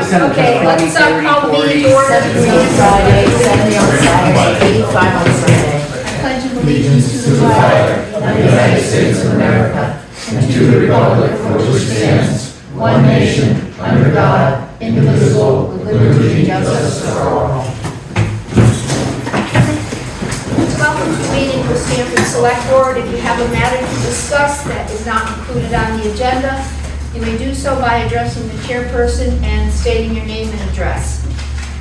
Okay, let's call the meeting to order. 70 on Friday, 70 on Saturday, 85 on Sunday. I pledge allegiance to the flag of the United States of America and to the republic for which it stands, one nation, under God, indivisible, with liberty and justice for all. Welcome to the meeting for Stamford Selectboard. If you have a matter to discuss that is not included on the agenda, you may do so by addressing the chairperson and stating your name and address.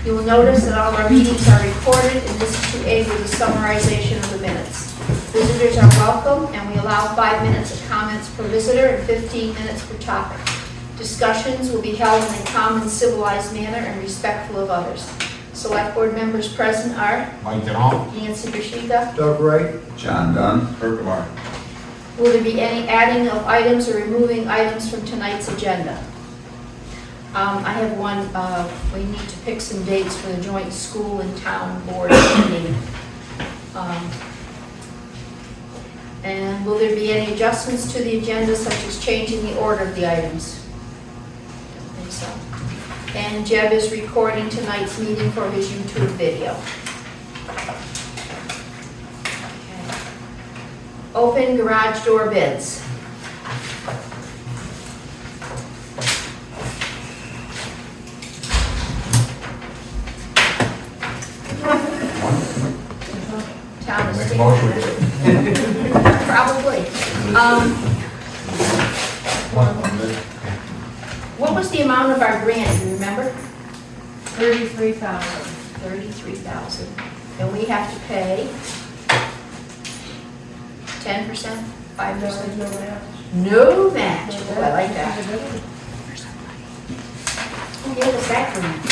You will notice that all of our meetings are recorded, and this is to aid with the summarization of the minutes. Visitors are welcome, and we allow 5 minutes of comments per visitor and 15 minutes per topic. Discussions will be held in a common, civilized manner and respectful of others. Select board members present are Mike Denal. Nancy Bashika. Doug Wright. John Dunn. Kurt Lamar. Will there be any adding of items or removing items from tonight's agenda? I have one, we need to pick some dates for the joint school and town board meeting. And will there be any adjustments to the agenda, such as changing the order of the items? I think so. And Jeb is recording tonight's meeting for his YouTube video. Open garage door bids. Town is Make a motion. probably. What was the amount of our grant, do you remember? 33,000. 33,000. And we have to pay 10%, 5%? No match. No match. Oh, I like that. Who gave us that grant?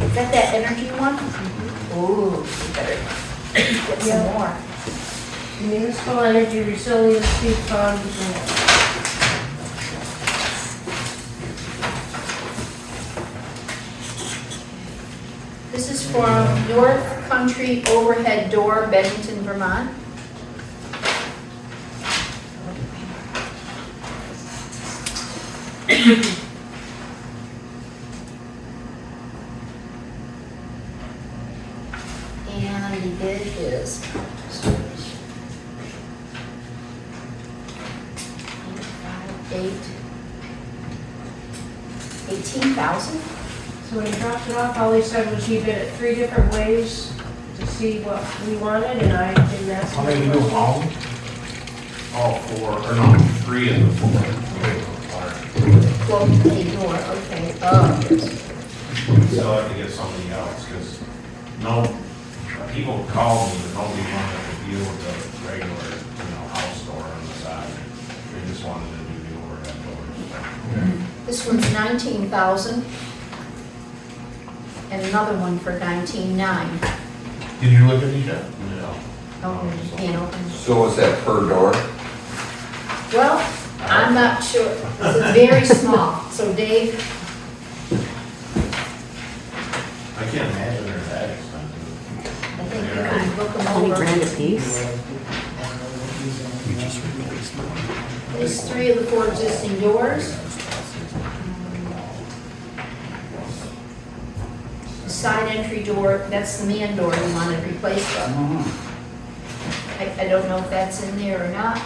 Is that energy one? Ooh, we better get some more. Municipal Energy Resiliency Fund grant. This is from North Country Overhead Door, Bennington, Vermont. And the bid is 18,000. So when he dropped it off, all he said was he bid it 3 different ways to see what we wanted, and I didn't ask him. How many you do, all? All 4, or no, 3 of the 4. Well, a door, okay. Oh, yes. Still have to get somebody else, because people called me, but nobody wanted to deal with the regular, house door on the side. They just wanted to do the overhead doors. This one's 19,000. And another one for 19,900. Did you look at these yet? No. Oh, you can't open. So what's that per door? Well, I'm not sure. This is very small. So Dave, I can't imagine they're that expensive. I think you can look them 20 over. grand a piece. There's 3 of the 4 existing doors. The side entry door, that's the man door we want to replace them. I don't know if that's in there or not. I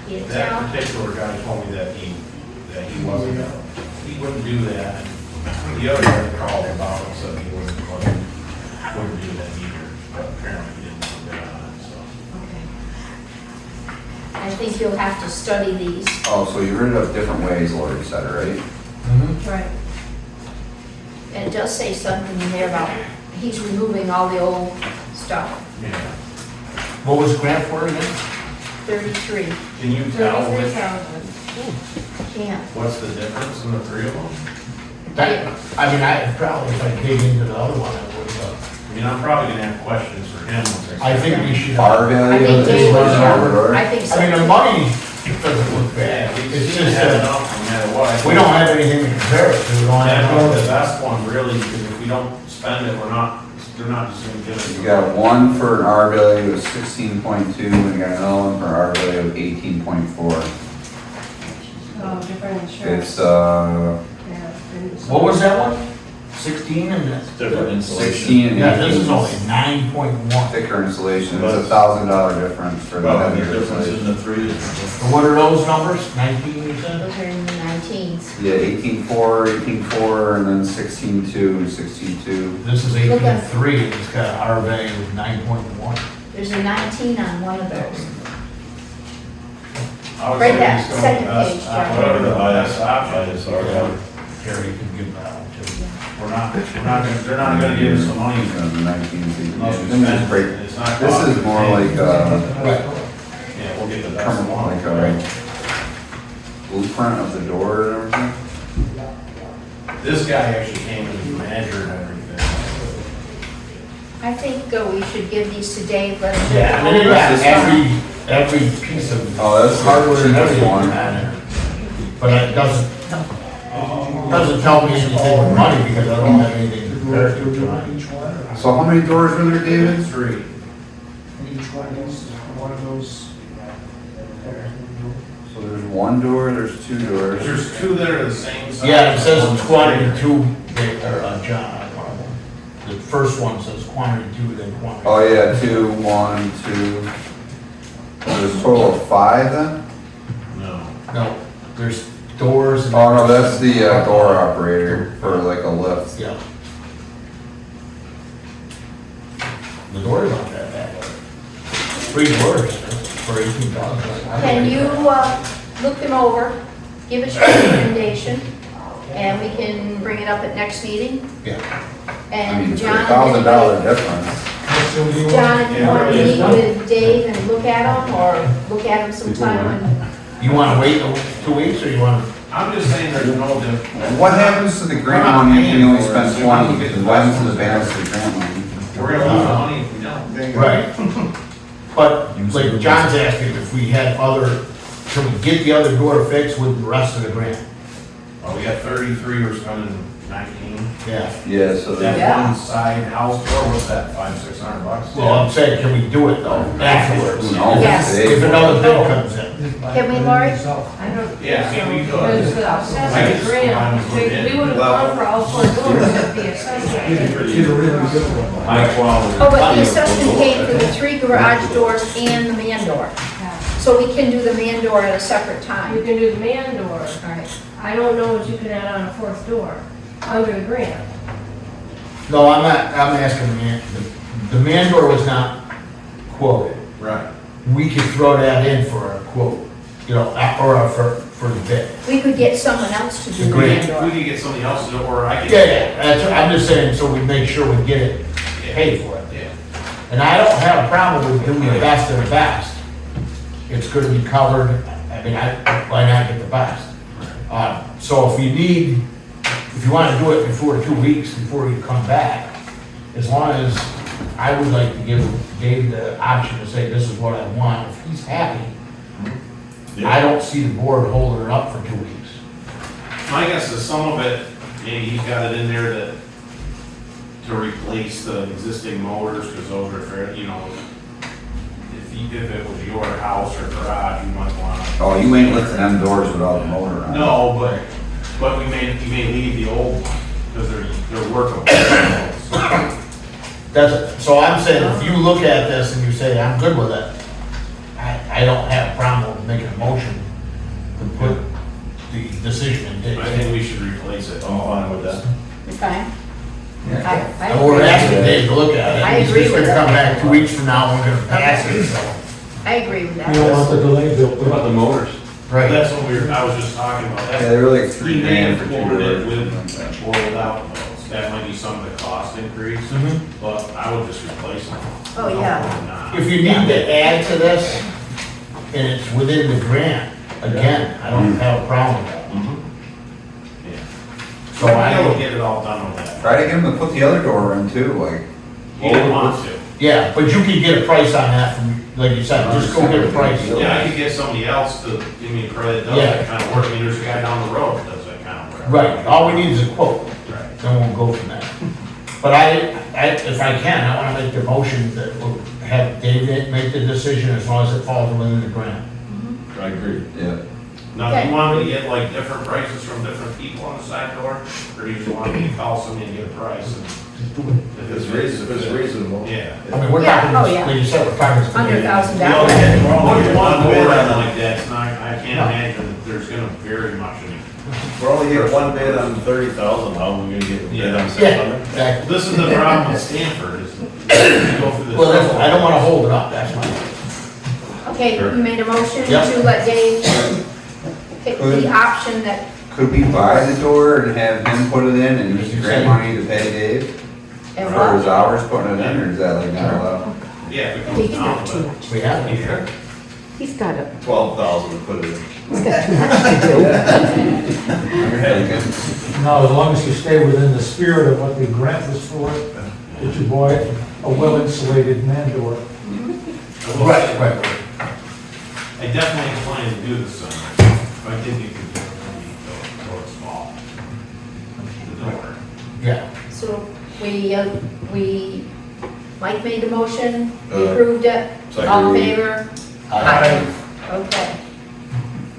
can't That tell. particular guy told me that he wasn't, he wouldn't do that. And the other guy called about it, said he wouldn't do that either. But apparently he didn't do that on it, so. Okay. I think you'll have to study these. Oh, so you read it up different ways, Lori said, right? Mm-hmm. Right. And it does say something in there about he's removing all the old stuff. Yeah. What was the grant for again? 33. Can you tell 33,000. Can't. what's the difference in the 3 of them? That, I mean, I probably, if I dig into the other one, I would, I mean, I'm probably gonna have questions for him once I think we should. Par I value think of Dave this would, one door? I think so. I mean, the money doesn't look Yeah, bad. we It's just just have that enough no matter what. we don't have anything to compare it to. We don't That'd be the have. best one, really, because if we don't spend it, they're not just gonna give us. You got one for an R value of 16.2, and you got another one for an R value of 18.4. Oh, different insurance. It's, Yeah, and What was that one? 16 and this? Different insulation. 16 and Yeah, this is 18 only 9.1. thicker insulation, it's $1,000 difference for the Well, the heavier difference in insulation. the three is. So what are those numbers? 19 you said? Those are in the 19s. Yeah, 18.4, 18.4, and then 16.2 and 16.2. This is Look at- 18.3 and it's got R value of 9.1. There's a 19 on one of those. I would Right say there, just go with second the best page, op- John. Whatever the best option is, or Gary can give that one too. we're not gonna, they're not gonna give us the money. The 19, Unless we then spend just break. it. It's not. This is more like, Right. Yeah, we'll get the best one. like a blueprint of the door and everything. This guy actually came and measured everything. I think we should give these to Dave, let him. Yeah, I mean, it got every piece of Oh, that's the hardware and cheapest everything one. on it. But it doesn't tell me anything with money because I don't have anything to compare to tonight. So how many doors were there, David? Three. And each one is one of those. So there's one door, there's two doors. There's two that are the same size. Yeah, it says it's quantity two, John. The first one says quantity two, then quantity. Oh, yeah, 2, 1, 2. So there's a total of 5 then? No. No, there's doors. and- Oh, no, that's the door operator for like a lift. Yeah. The doors aren't that bad. 3 doors for 18,000. Can you look them over, give us your recommendation, and we can bring it up at next meeting? Yeah. I mean, And for John, $1,000 difference. John, if you Yeah, want to right. meet with Dave and look at them, or look at them sometime when You wanna wait 2 weeks or you wanna? I'm just saying there's no difference. What happens to the grant money if you only spend 20? Because what happens to the balance of the grant money? We're gonna lose money if we don't. Right. But like John's asking, if we had other, can we get the other door fixed with the rest of the grant? Oh, we got 33, we're spending 19. Yeah. Yeah, so That there's, one side house door, what's that, $500-600? Well, I'm saying, can we do it though, afterwards? who knows? Yes. If another bid comes in. Can we, Lori? I don't. Yeah, I mean, we could. Because the assessment grant, we would have gone for all 4 doors at the assessment. High quality. Oh, but the assessment came for the 3 garage doors and the man door. So we can do the man door at a separate You time. can do the man door. All right. I don't know what you can add on a 4th door under the grant. No, I'm not, I'm asking the man, the man door was not quoted. Right. We could throw that in for a quote, you know, or for the bid. We could get someone else to do the Agreed. man We door. could get somebody else to do it, or I could. Yeah, that's, I'm just saying, so we make sure we get it paid for it. Yeah. And I don't have a problem with doing the best of the best. It's gonna be covered, I mean, why not get the best? So if you wanna do it before 2 weeks, before you come back, as long as, I would like to give Dave the option to say, this is what I want, if he's happy, I don't see the board holding it up for 2 weeks. My guess is some of it, maybe he's got it in there to replace the existing motors, because those are fair, you know, if it was your house or garage, you might want to. oh, you ain't lifting them doors without the motor on. No, but you may leave the old one, because they're workable. So I'm saying, if you look at this and you say, I'm good with it, I don't have a problem with making a motion to put the decision in Dave's I think hands. we should replace it. I'm fine with that. You fine? And we're asking Dave to look at it. I agree He's just with gonna that. come back 2 weeks from now, and we're gonna pass it, so. I agree with You don't want that. the delay built. What about the motors? Right. That's what I was just talking about. Yeah, they were like He $3 may have grand for 2 quoted it doors. with or without those. That might be some of the cost increase, Mhm. but I would just replace them. Oh, yeah. Not. If you need to add to this, and it's within the grant, again, I don't have a problem with that. Yeah. So I will I, get it all done with that. Try to get them to put the other door in too, like. He didn't want to. yeah, but you can get a price on that from, like you said, just go get a price. Yeah, I could get somebody else to give me a credit, does that kind of work. I mean, there's a guy down the road that does that kind of work. Right, all we need is a quote, Right. then we'll go from there. But if I can, I wanna make the motion that we'll have David make the decision as long as it falls within the grant. I agree. Yeah. Now, do Okay. you want me to get like different prices from different people on the side door? Or do you just want me to call somebody and get a price? If If it's reasonable. Yeah. I mean, we're Yeah, talking, oh, yeah. like you said, we're talking. Under $1,000. We only get one No. bid on like that, it's not, I can't imagine that there's gonna vary much in it. We're only getting one bid on 30,000, how are we gonna get a bid on 600? Yeah, exactly. This is the problem with Stanford, is you go through this. Well, that's, I don't wanna hold it up, that's my. Okay, you made a motion Yep. to let Dave pick the option that, Could we buy the door and have him put it in and use grant money to pay Dave? and For his what? hours putting it in, or is that like not allowed? Yeah, if it He comes can down have to too it. much. We have to, sure. He's got a, 12,000 to put it in. he's got too much to do. You're thinking, No, as long as you stay within the spirit of what the grant was for, that you buy a well-insulated man door. I will Right, say, right. I definitely plan to do this summer, but I think you can do it when it's fall. The door. Yeah. So we, Mike made the motion, we Uh, approved it, second. all in favor? Aye. Okay.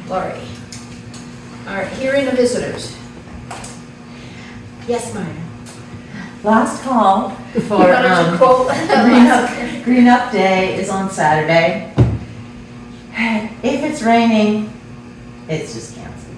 Lori. All right, hearing of visitors. Yes, Marta? Last call for Why don't you quote? Green Up Day is on Saturday. If it's raining, it's just canceled.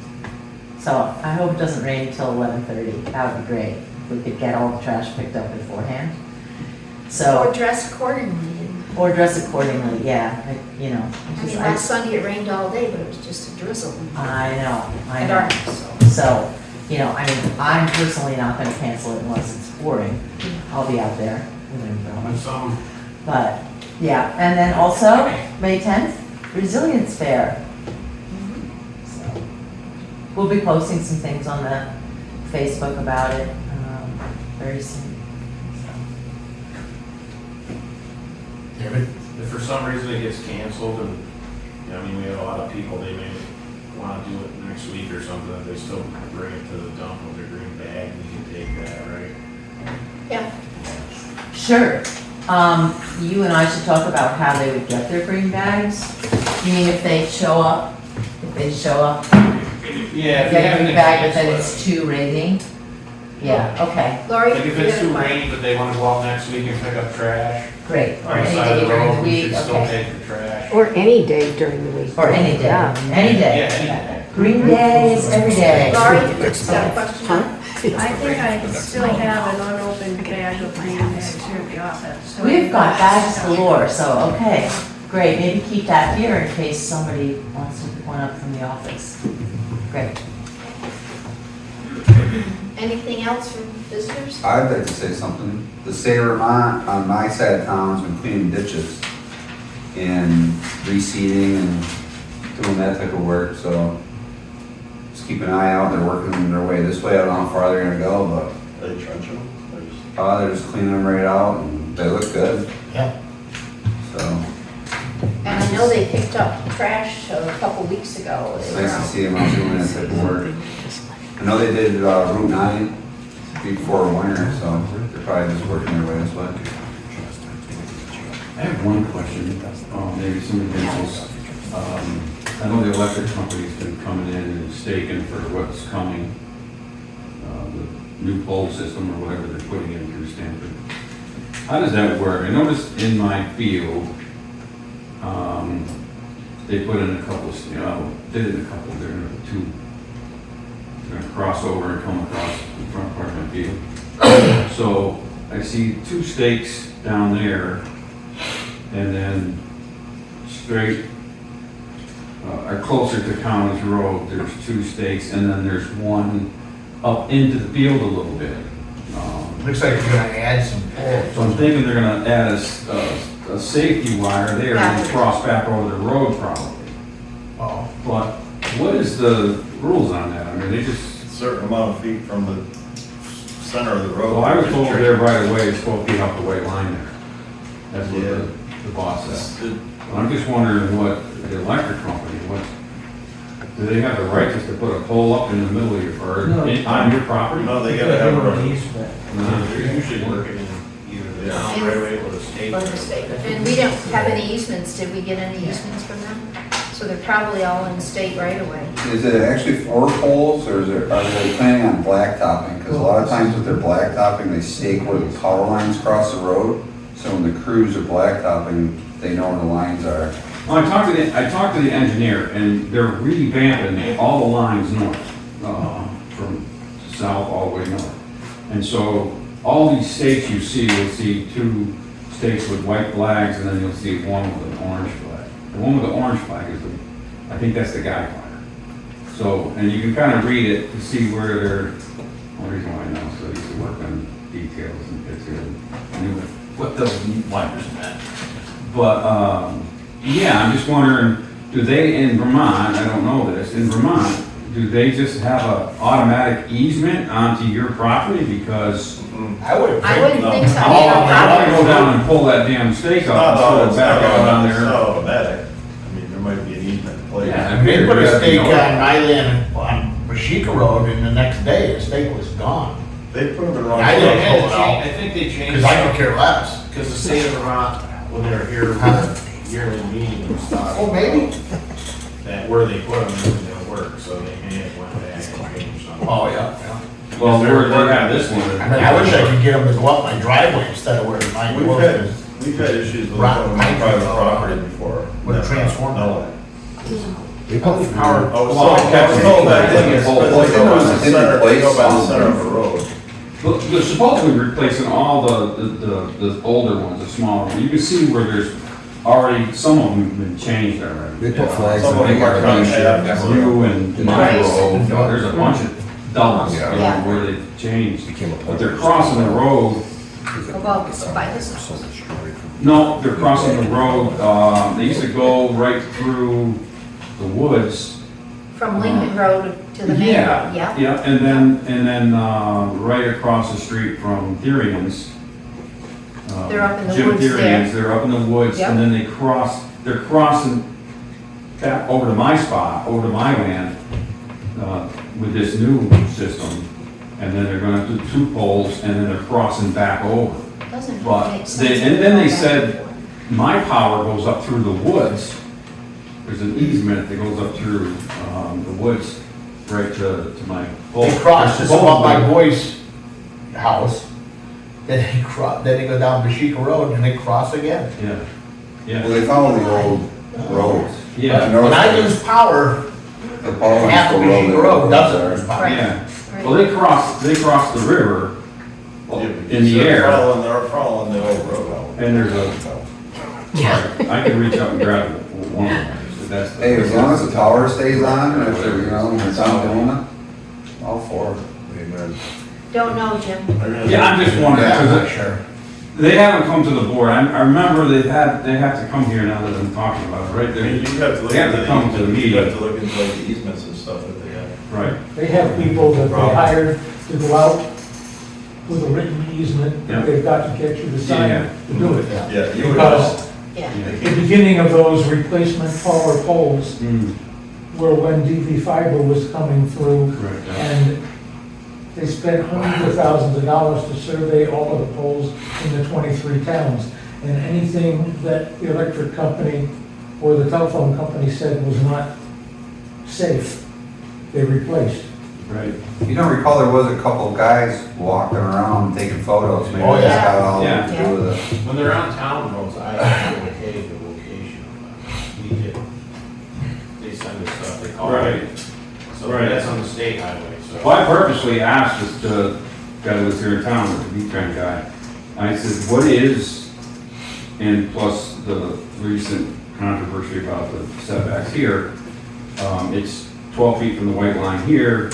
So I hope it doesn't rain until 11:30. That would be great. If we could get all the trash picked up beforehand. Or So, dress accordingly. or dress accordingly, yeah, you know. I mean, last Sunday it rained all day, but it was just a drizzle. I know, I And know. dark, so. So, you know, I mean, I'm personally not gonna cancel it unless it's pouring. I'll be out there with an umbrella. And some, But, yeah, and then also, May 10th, Resilience Fair. So, we'll be posting some things on the Facebook about it very soon. David? if for some reason it gets canceled and, you know, I mean, we have a lot of people, they may wanna do it next week or something, they still bring it to the dump with their green bag, and you can take that, right? Yeah, Sure. You and I should talk about how they would get their green bags. You mean if they show up? If they show up, Yeah. get a green bag, but then it's too raining? Yeah, okay, Lori? Like if it's too rainy, but they wanna go out next week and pick up trash, great. Or on the any side of day the during road, the we week, should still okay. take the trash. Or any day during the week. Or any day, Yeah. any day. Yeah, any day. Green day is every day. Lori, got a question? Huh? I think I still have an unopened bag of green bags here at the office. We've got bags galore, so, okay, great, maybe keep that here in case somebody wants to pick one up from the office. Great. Anything else from visitors? I'd like to say something. The state of Vermont, on my side of town, has been cleaning ditches and reseeding and doing that type of work, so just keep an eye out. They're working their way this way. I don't know how far they're gonna go, Are they trenching them? they're just cleaning them right out and they look good, Yeah. so And I know they picked up trash a couple weeks ago. it's They were nice to out. see them out doing that type of work. I know they did Route 9 before winter, so they're probably just working their way this way. I have one question, maybe some answers. I know the electric company's been coming in and staking for what's coming, the new pole system or whatever they're putting in through Stamford. How does that work? I noticed in my field, they put in a couple, they're gonna two, they're gonna cross over and come across the front part of my field. So I see two stakes down there, and then straight, or closer to Commons Road, there's two stakes, and then there's one up into the field a little bit. Looks like you're gonna add some poles. So I'm thinking they're gonna add a safety wire there and then cross back over the road probably. Oh. But what is the rules on that? I mean, they just, Certain amount of feet from the center of the road. well, I was told there right away, it's 12 feet off the white line there. That's what Yeah. the boss said. It- I'm just wondering what the electric company, do they have the right just to put a pole up in the middle of your, or on your property? No, they gotta have a, They're usually working in either the town right away or the state. By the state. And we don't have any easements. Did we get any easements from them? So they're probably all in state right away. Is it actually 4 poles, or are they planning on blacktopping? Because a lot of times with their blacktopping, they stake where the power lines cross the road. So when the crews are blacktopping, they know where the lines are. Well, I talked to the engineer, and they're revamping all the lines north, from south all the way north. And so all these stakes you see, you'll see 2 stakes with white flags, and then you'll see one with an orange flag. The one with the orange flag is I think that's the guy flagger. So, and you can kind of read it to see where they're, only reason why I know, so I used to work on details and pictures, and I knew what those wipers meant. But, yeah, I'm just wondering, do they in Vermont, I don't know this, in Vermont, do they just have an automatic easement onto your property? Because I wouldn't I wouldn't think so. I'll go down and pull that damn stake off and throw it back out on It's there. not automatic. I mean, there might be an easement in place. Yeah. They put a stake on my land on Mashika Road, and the next day, the stake was gone. They put them in the wrong. I didn't place. pull it out, I think they changed. because I could care less. Because the state of Vermont, when they were here, for yearly meeting and stuff. Oh, maybe? That where they put them isn't gonna work, so they may have went back and changed something. Oh, yeah, yeah. Well, where they have this one. I mean, I wish I could get them to go up my driveway instead of where mine was. We've had issues with Rock- them on private property before. With a transformer. No. Power. Oh, Well, so, I kept so back then, it. it's supposed to go by the center, they go by the center of the road. But they're supposedly replacing all the older ones, the smaller ones. You can see where there's already, some of them have been changed already. They put flags Some of on them are cut in half. You and my Right. road, there's a bunch of doubles, you know, Yeah. where they've changed. Became a But they're crossing the road, About by this house. no, they're crossing the road, they used to go right through the woods. From Lincoln Road to the main road, yeah? Yeah, and then, right across the street from Therian's. They're up in the Jim woods there. Therian's, they're up in the woods, Yep. and then they're crossing back over to my spot, over to my land, with this new system. And then they're gonna do 2 poles, and then they're crossing back over. Doesn't But make sense. and then they said, my power goes up through the woods. There's an easement that goes up through, the woods, right to my pole. They crossed just above my boy's house, then they go down Bashika Road, and they cross again. Yeah, Well, yeah, they follow the old roads. yeah, When I lose power, The power lines half go of where Bashika the Road roads doesn't are. lose power. Right. yeah. Well, they cross the river in the air, They're following the old road out. and there's a, I can reach up and grab one of them, but that's. Hey, as long as the tower stays on, and if they're, you know, when it's not doing it, all for it. Amen. Don't know, Jim. Yeah, I'm just wondering, Yeah, I'm because not sure. they haven't come to the board. I remember they have to come here now that I'm talking about it, right I there. mean, you have to look They have into to come to the you have meeting, to look into like the easements and stuff that they have. right? They have people that they hired to go out with a written easement Yeah. that they've got to get you to sign Yeah. to do it. Yeah, you would Because Yeah. the beginning of those replacement power poles Mm, were when DV fiber was coming through, correct, yeah. and they spent hundreds of thousands of dollars to survey all of the poles in the 23 towns. And anything that the electric company or the telephone company said was not safe, they replaced. Right. You don't recall there was a couple of guys walking around taking photos, maybe Oh, that's yeah. got all Yeah. to do with it. When they're on town roads, I have to okay the location of them. We did. They send us stuff, they call Right. it. So Right. that's on the state highway, so. Well, I purposely asked the guy that was here in town, the V-Trend guy, I said, what is, and plus the recent controversy about the setbacks here, it's 12 feet from the white line here,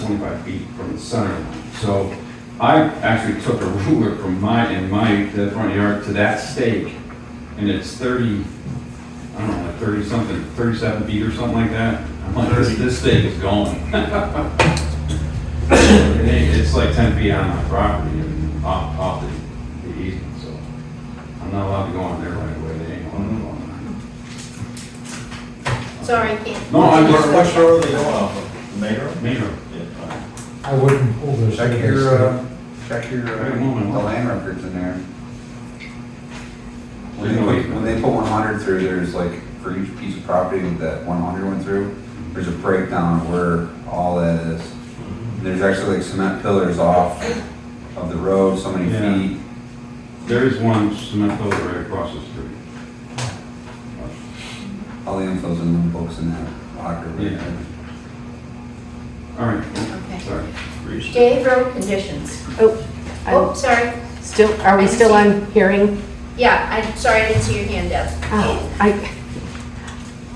25 feet from the center line. So I actually took a ruler from the front yard to that stake, and it's 30, I don't know, like 30 something, 37 feet or something like that. I'm like, this stake is going. It's like 10 feet on my property and off the easement, so I'm not allowed to go on there right away. They ain't allowed to go on Sorry, I can't. No, I'm just- Which road are they going off of? The main road? there. Major. Yeah, fine. I wouldn't pull those. Check your, Wait a moment. the land records in there. When they put 100 through, there's like for each piece of property that 100 went through, there's a breakdown of where all that is. And there's actually like cement pillars off of the road, so many Yeah. feet. There is one cement pillar right across the street. All the info's in the books in that locker right Yeah. there. All right, Okay. sorry. Dave, road conditions. Oh, Oh, I'm sorry. still, are we still on hearing? Yeah, I'm sorry, I didn't see your hand, Deb.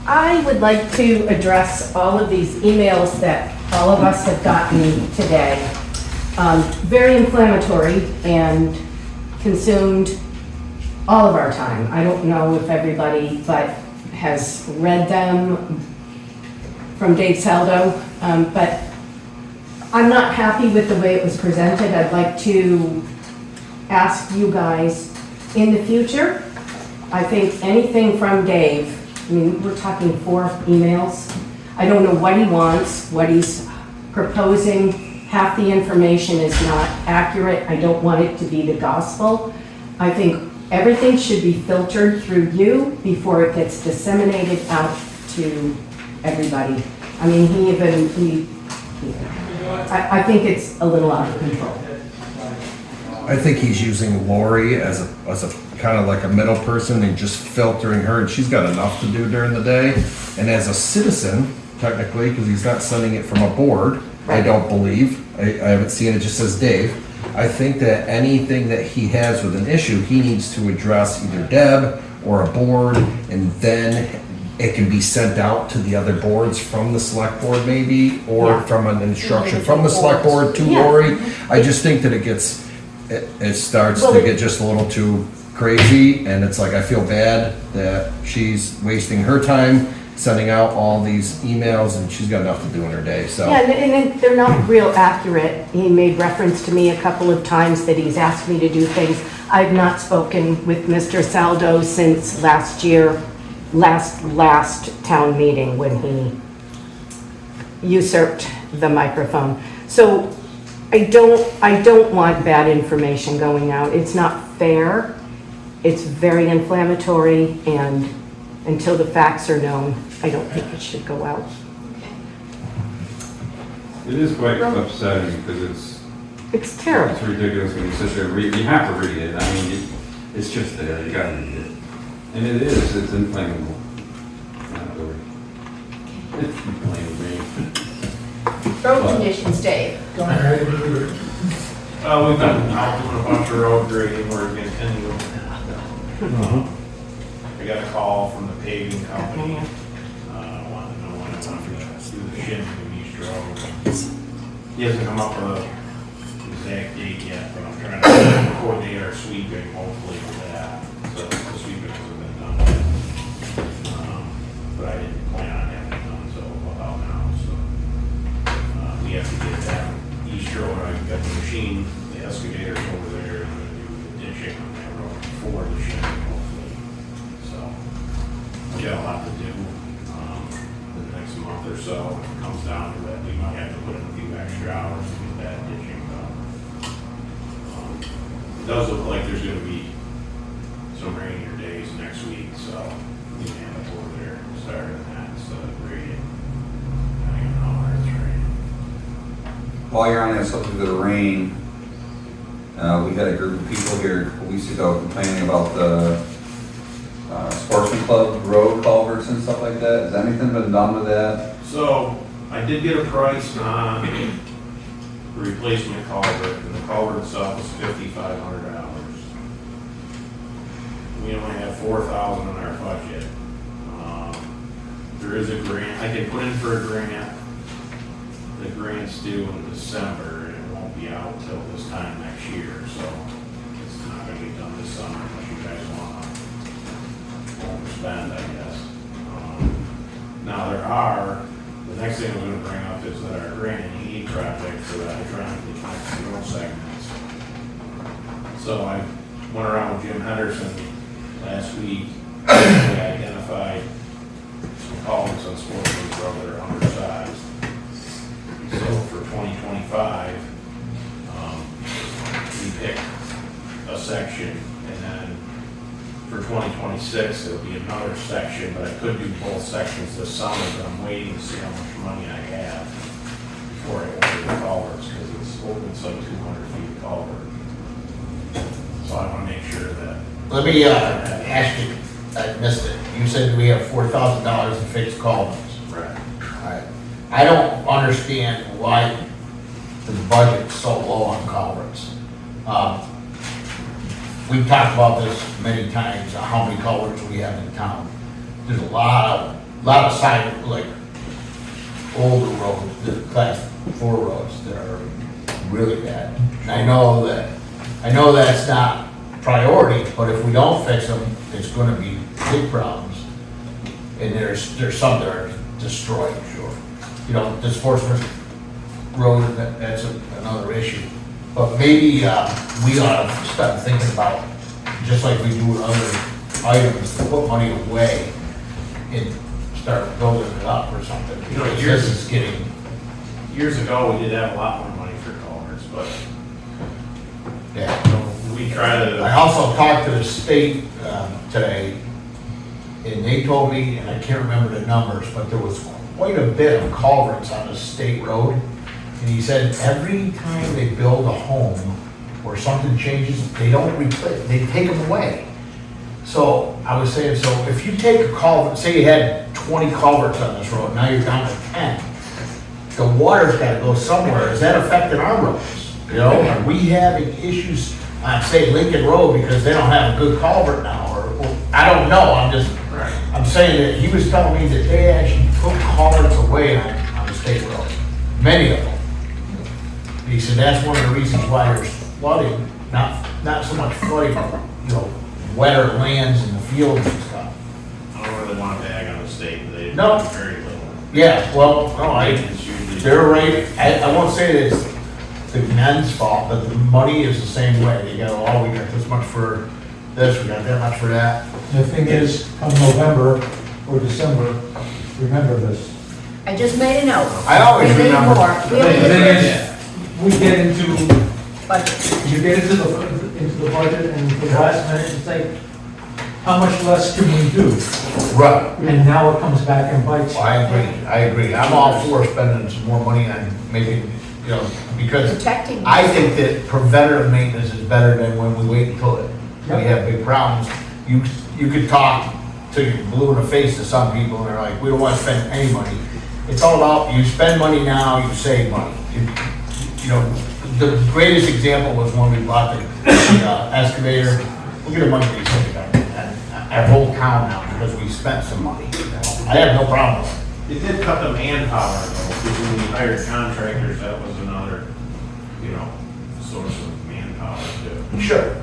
I would like to address all of these emails that all of us have gotten today. Very inflammatory and consumed all of our time. I don't know if everybody but has read them from Dave Saldo, but I'm not happy with the way it was presented. I'd like to ask you guys, in the future, I think anything from Dave, I mean, we're talking 4 emails. I don't know what he wants, what he's proposing. Half the information is not accurate. I don't want it to be the gospel. I think everything should be filtered through you before it gets disseminated out to everybody. I mean, I think it's a little out of control. I think he's using Lori as a kind of like a middle person and just filtering her, and she's got enough to do during the day. And as a citizen, technically, because he's not sending it from a board, I don't believe, I haven't seen it, just says Dave. I think that anything that he has with an issue, he needs to address either Deb or a board, and then it can be sent out to the other boards from the select board maybe, or Yeah. from an instruction from the select board to Yeah. Lori. I just think that it starts Well, to get just a little too crazy, and it's like, I feel bad that she's wasting her time sending out all these emails, and she's got enough to do in her day, so. Yeah, and they're not real accurate. He made reference to me a couple of times that he's asked me to do things. I've not spoken with Mr. Saldo since last year, last town meeting when he usurped the microphone. So I don't want bad information going out. It's not fair. It's very inflammatory, and until the facts are known, I don't think it should go out. It is quite upsetting because It's terrible. it's ridiculous when you sit there and read. You have to read it. I mean, it's just there. You gotta read it. And it's inflammable. Not really. It's inflammable. Road conditions, Dave. Don't hide it either. We've been out doing a bunch of road grading, we're continuing. I got a call from the paving company, wanting to know when it's time to do the shim of East Road. He hasn't come up with an exact date yet, but I'm trying to coordinate our sweeping, hopefully for that. So the sweeping hasn't been done yet. But I didn't plan on having it done until about now, so. We have to get that East Road, I've got the machine, the excavators over there, and I'm gonna do the ditching on that road for the shipping, hopefully. So, we got a lot to do, the next month or so. If it comes down to that, we might have to put in a few extra hours to get that ditching done. It does look like there's gonna be some rainier days next week, so we can have it over there, starting that instead of grading. I don't even know where it's raining. While you're on that subject of the rain, we had a group of people here a couple weeks ago complaining about the sportsman club road culverts and stuff like that. Has anything been done with that? So, I did get a price on the replacement culvert, and the culvert itself is $5,500. We only have $4,000 in our budget. There is a grant, I can put in for a grant. The grant's due in December, and it won't be out till this time next year, so it's not gonna be done this summer unless you guys wanna overspend, I guess. Now, the next thing I'm gonna bring up is that our grant and aid project for the electronically connected road segments. So I went around with Jim Henderson last week, and we identified some culverts on Sportsman's Road that are undersized. So for 2025, we picked a section, and then for for 2026, it'll be another section, but I could do both sections this summer, but I'm waiting to see how much money I have before I order the culverts, because it's like 200 feet of culvert. So I want to make sure that. Let me, ask you, I missed it. You said we have $4,000 in fixed culverts. Right. Alright. I don't understand why the budget's so low on culverts. We've talked about this many times, how many culverts we have in town. There's a lot of side, like, older roads, the class 4 roads that are really bad. And I know that's not priority, but if we don't fix them, it's gonna be big problems. And there's some that are destroyed, sure. You know, the Sportsman Road, that's another issue. But maybe we ought to start thinking about, just like we do with other items, to put money away and start building it up or something. You know, Because years- this is getting, Years ago, we did have a lot more money for culverts, but yeah. we try to. I also talked to the state today, and they told me, and I can't remember the numbers, but there was quite a bit of culverts on the state road. And he said every time they build a home or something changes, they don't replace, they take them away. So I was saying, so if you take a culvert, say you had 20 culverts on this road, now you're down to 10. The water's gotta go somewhere. Is that affecting our roads? You know, are we having issues on, say, Lincoln Road because they don't have a good culvert now? Or I don't know, I'm saying that he was telling me that they actually took culverts away on the state road, many of them. He said that's one of the reasons why there's flooding, not so much flooding, but, you know, wetter lands in the fields and stuff. I don't really want to bag on the state, but they do No. very little. Yeah, well, no, It's usually. they're right, I won't say that it's the men's fault, but the money is the same way. They go, oh, we got this much for this, we got that much for that. The thing is, come November or December, remember this. I just made a note. I always We need remember. more. We The only thing did is, we get into budget. you get into the budget and the last minute, it's like, how much less can we do? Right. And now it comes back and bites. Well, I agree. I'm all for spending some more money on making, you know, because Protecting. I think that preventative maintenance is better than when we wait until we have big problems. You could talk till you're blue in the face to some people and they're like, we don't want to spend any money. It's all about, you spend money now, you save money. You know, the greatest example was when we bought the excavator. Look at the money we saved on our whole town now because we spent some money. I have no problem with it. It did cut the manpower though, because when we hired contractors, that was another, source of manpower too. Sure.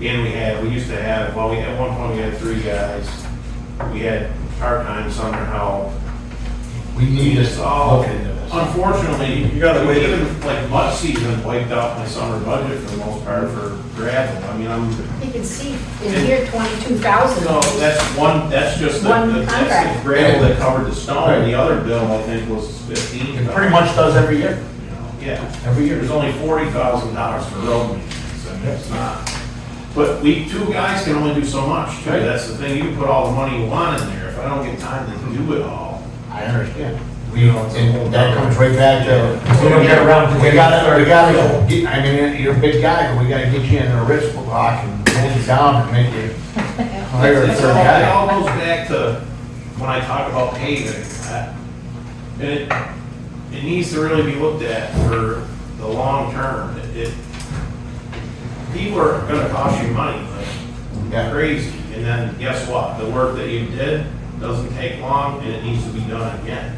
And we used to have, at one point we had 3 guys. We had part-time summer help. We need It's to all, look into this. unfortunately, you gotta wait, even like mud season wiped out my summer budget for the most part for gravel. I mean, You can see in here 22,000. no, that's just One that's contract. the gravel that covered the stone. The other bill, I think, was 15. It pretty much does every year. Yeah. Every year. There's only $40,000 for road maintenance, and it's not. But 2 guys can only do so much, too. Right. That's the thing, you can put all the money you want in there, if I don't get time to do it all. I understand. And that comes right back to. We don't get around to We getting gotta, started. I mean, you're a big guy, but we gotta get you in a wrist block and hold you down and make you hire a It third guy. all goes back to when I talk about paving, and it needs to really be looked at for the long term. People are gonna cost you money, Yeah. like crazy, and then guess what? The work that you did doesn't take long, and it needs to be done again.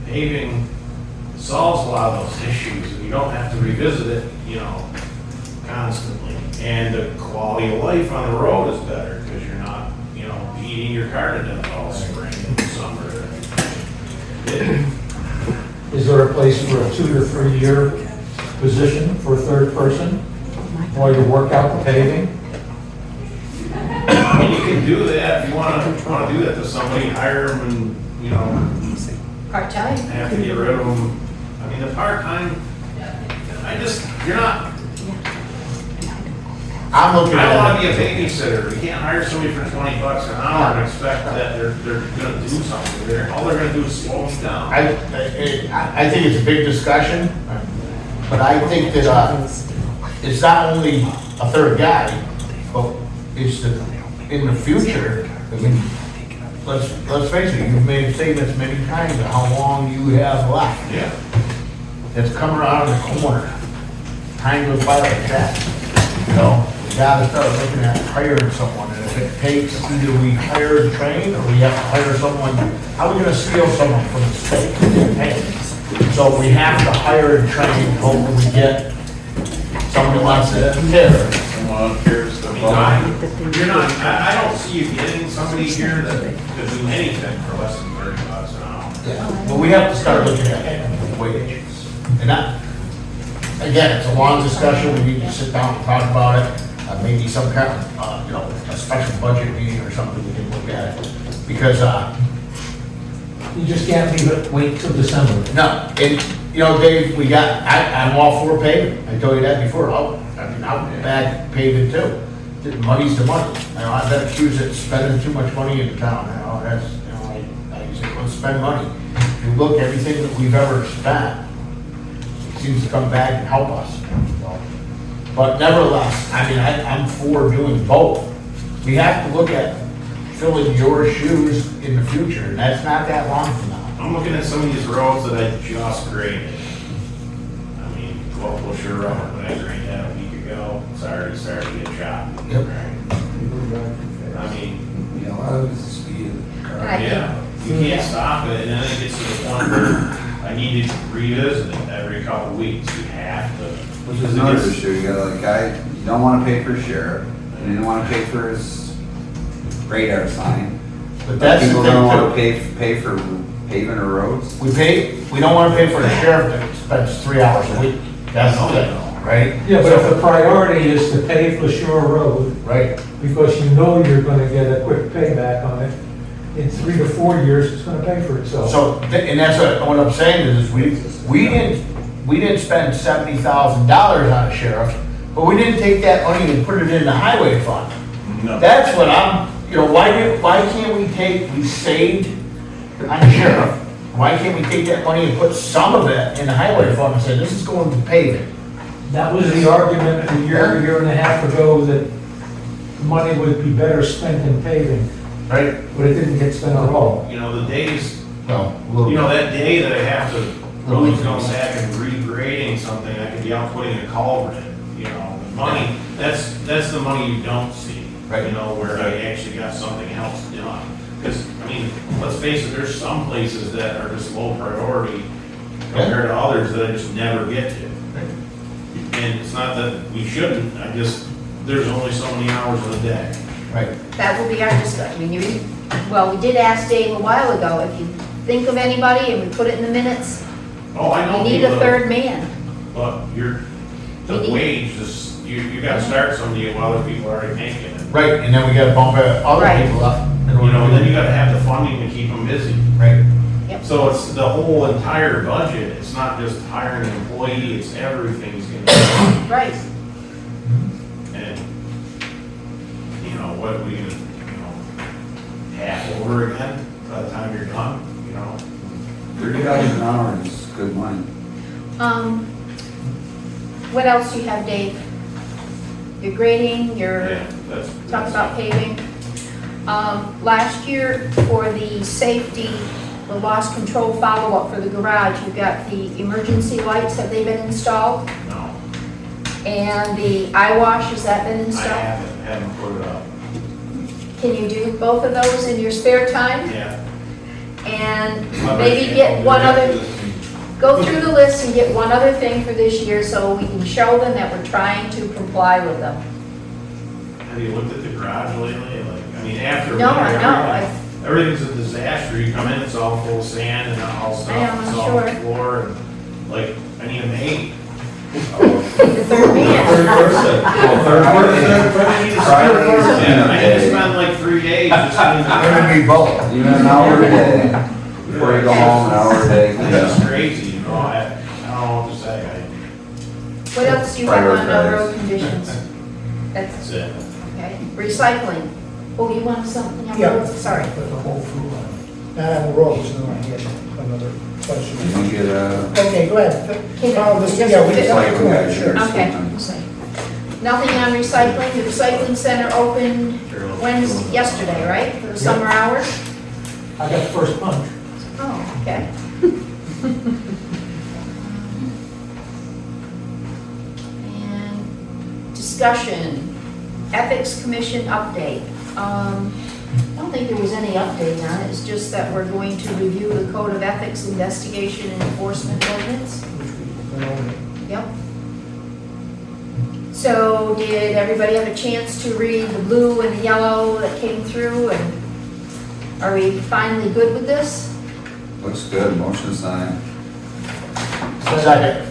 Paving solves a lot of those issues, and you don't have to revisit it, constantly. And the quality of life on the road is better, because you're not, beating your car to death all spring and summer. Is there a place for a 2 to 3 year position for a third person while you work out the paving? I mean, you can do that, if you wanna do that to somebody, hire them and, Part-time. have to get rid of them. I mean, the part-time, you're not, I'm looking I don't wanna at be it. a babysitter, we can't hire somebody for 20 bucks an hour and expect that they're gonna do something, all they're gonna do is slow them down. I think it's a big discussion, but I think that, it's not only a third guy, but it's the, in the future, I mean, let's face it, you've made statements many times of how long you have left. Yeah. It's coming around the corner. Time goes by like that. You know, we gotta start looking at hiring someone, and if it takes, either we hire and train, or we have to hire someone, how are we gonna steal someone from the state? Hey, so we have to hire and train, hopefully we get someone who wants to care. Someone cares to you're not, I don't see you getting somebody here that could do anything for less than 30 bucks an hour. Yeah, but we have to start looking at wages. And that, again, it's a long discussion, we need to sit down and talk about it. Maybe some kind of, you know, a special budget meeting or something, we can look at it. Because, You just can't leave it, wait till December. no, and, you know, Dave, I'm all for paving, I told you that before, I'm bad paving too. The money's the money, you know, I've been accused of spending too much money in the town, you know, that's, you know, I say, let's spend money. If you look, everything that we've ever spent, it seems to come back and help us. But nevertheless, I mean, I'm for doing both. We have to look at filling your shoes in the future, and that's not that long from now. I'm looking at some of these roads that I just graded. I mean, 12 Busher Road, when I graded that a week ago, it's already started to get choppy. Yep. I mean, You know, I was speeding. I think- yeah, you can't stop it, and then it gets to the point where I need to revisit it every couple of weeks, you have to. Which is another issue, you got a guy, you don't wanna pay for his sheriff, and you don't wanna pay for his radar sign. But that's the People don't wanna thing pay for paving or roads. too. We don't wanna pay for the sheriff that spends 3 hours a week. That's the thing, right? Yeah, but if the priority is to pave LaShore Road, Right, because you know you're gonna get a quick payback on it, in 3 to 4 years, it's gonna pay for itself. so, and that's what I'm saying is we didn't spend $70,000 on a sheriff, but we didn't take that money and put it in the highway fund. No. That's what you know, why can't we saved on sheriff, why can't we take that money and put some of it in the highway fund and say, this is going to paving? That was the argument a year and a half ago, that money would be better spent in paving, Right? but it didn't get spent at all. You know, the days, No. you know, that day that I have to really go back and regrading something, I could be out putting a culvert in, you know, the money, that's the money you don't see. Right. You know, where I actually got something else done. Because, I mean, let's face it, there's some places that are just low priority compared to others that I just never get to. And it's not that we shouldn't, there's only so many hours in a day. Right. That will be our discussion. I mean, we did ask Dave a while ago, if you think of anybody and we put it in the minutes, Oh, I know we need people a that- third man. But the We need- wage, you gotta start somebody while other people are already making it. Right, and then we gotta bump other Right. people up. You know, then you gotta have the funding to keep them busy. Right. So it's the whole entire budget, it's not just hiring an employee, it's everything's gonna Right. be. And, you know, what are we gonna, half over again by the time you're done, you know? $30 an hour is good money. What else do you have, Dave? Your grading, your, Yeah, that's. talk about paving. Last year, for the safety, the loss control follow-up for the garage, you got the emergency lights, have they been installed? No, And the eye wash, has that been I installed? haven't put it up. Can you do both of those in your spare time? Yeah. And maybe get one other, go through the list and get one other thing for this year so we can show them that we're trying to comply with them. Have you looked at the garage lately? Like, I mean, after No, I winter, know. everything's a disaster. You come in, it's all full of sand and all stuff. I know, I'm It's all on the sure. floor and, like, I need a maid. The third man. I need to spend like 3 days just cleaning the garage. Be both. Even an hour a day, before you go home, an hour a day. That's crazy, you know, I don't know what to say. What else do you have on road conditions? That's, That's it. okay. Recycling. Oh, you want something? else? Yeah. Sorry. Put the whole food on. Not on the roads, no, I had another question. Did you get a? Okay, go ahead. Follow this, Just yeah, we fit- just like, Recycling guy, sure. Okay. Nothing on recycling. The recycling center opened Wednesday, yesterday, right? For the summer hours? I got the first punch. Oh, okay. And discussion, ethics commission update. I don't think there was any update on it. It's just that we're going to review the code of ethics investigation and enforcement ordinance. Which we went over. Yep. So did everybody have a chance to read the blue and the yellow that came through? And are we finally good with this? Looks good, motion signed. Second.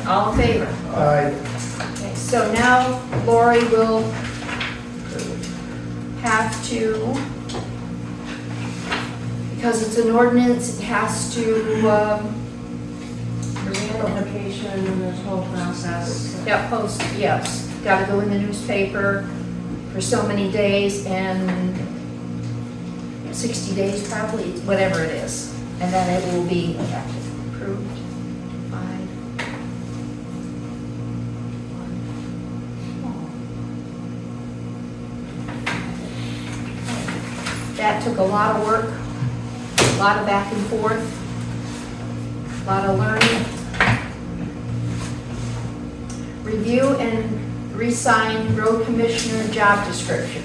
All in favor? Aye. Okay, so now Lori will have to, because it's an ordinance, it has to, Application and this whole process. yeah, post, yes, gotta go in the newspaper for so many days and 60 days probably, whatever it is. And then it will be approved by. That took a lot of work, a lot of back and forth, a lot of learning. Review and re-sign road commissioner job description.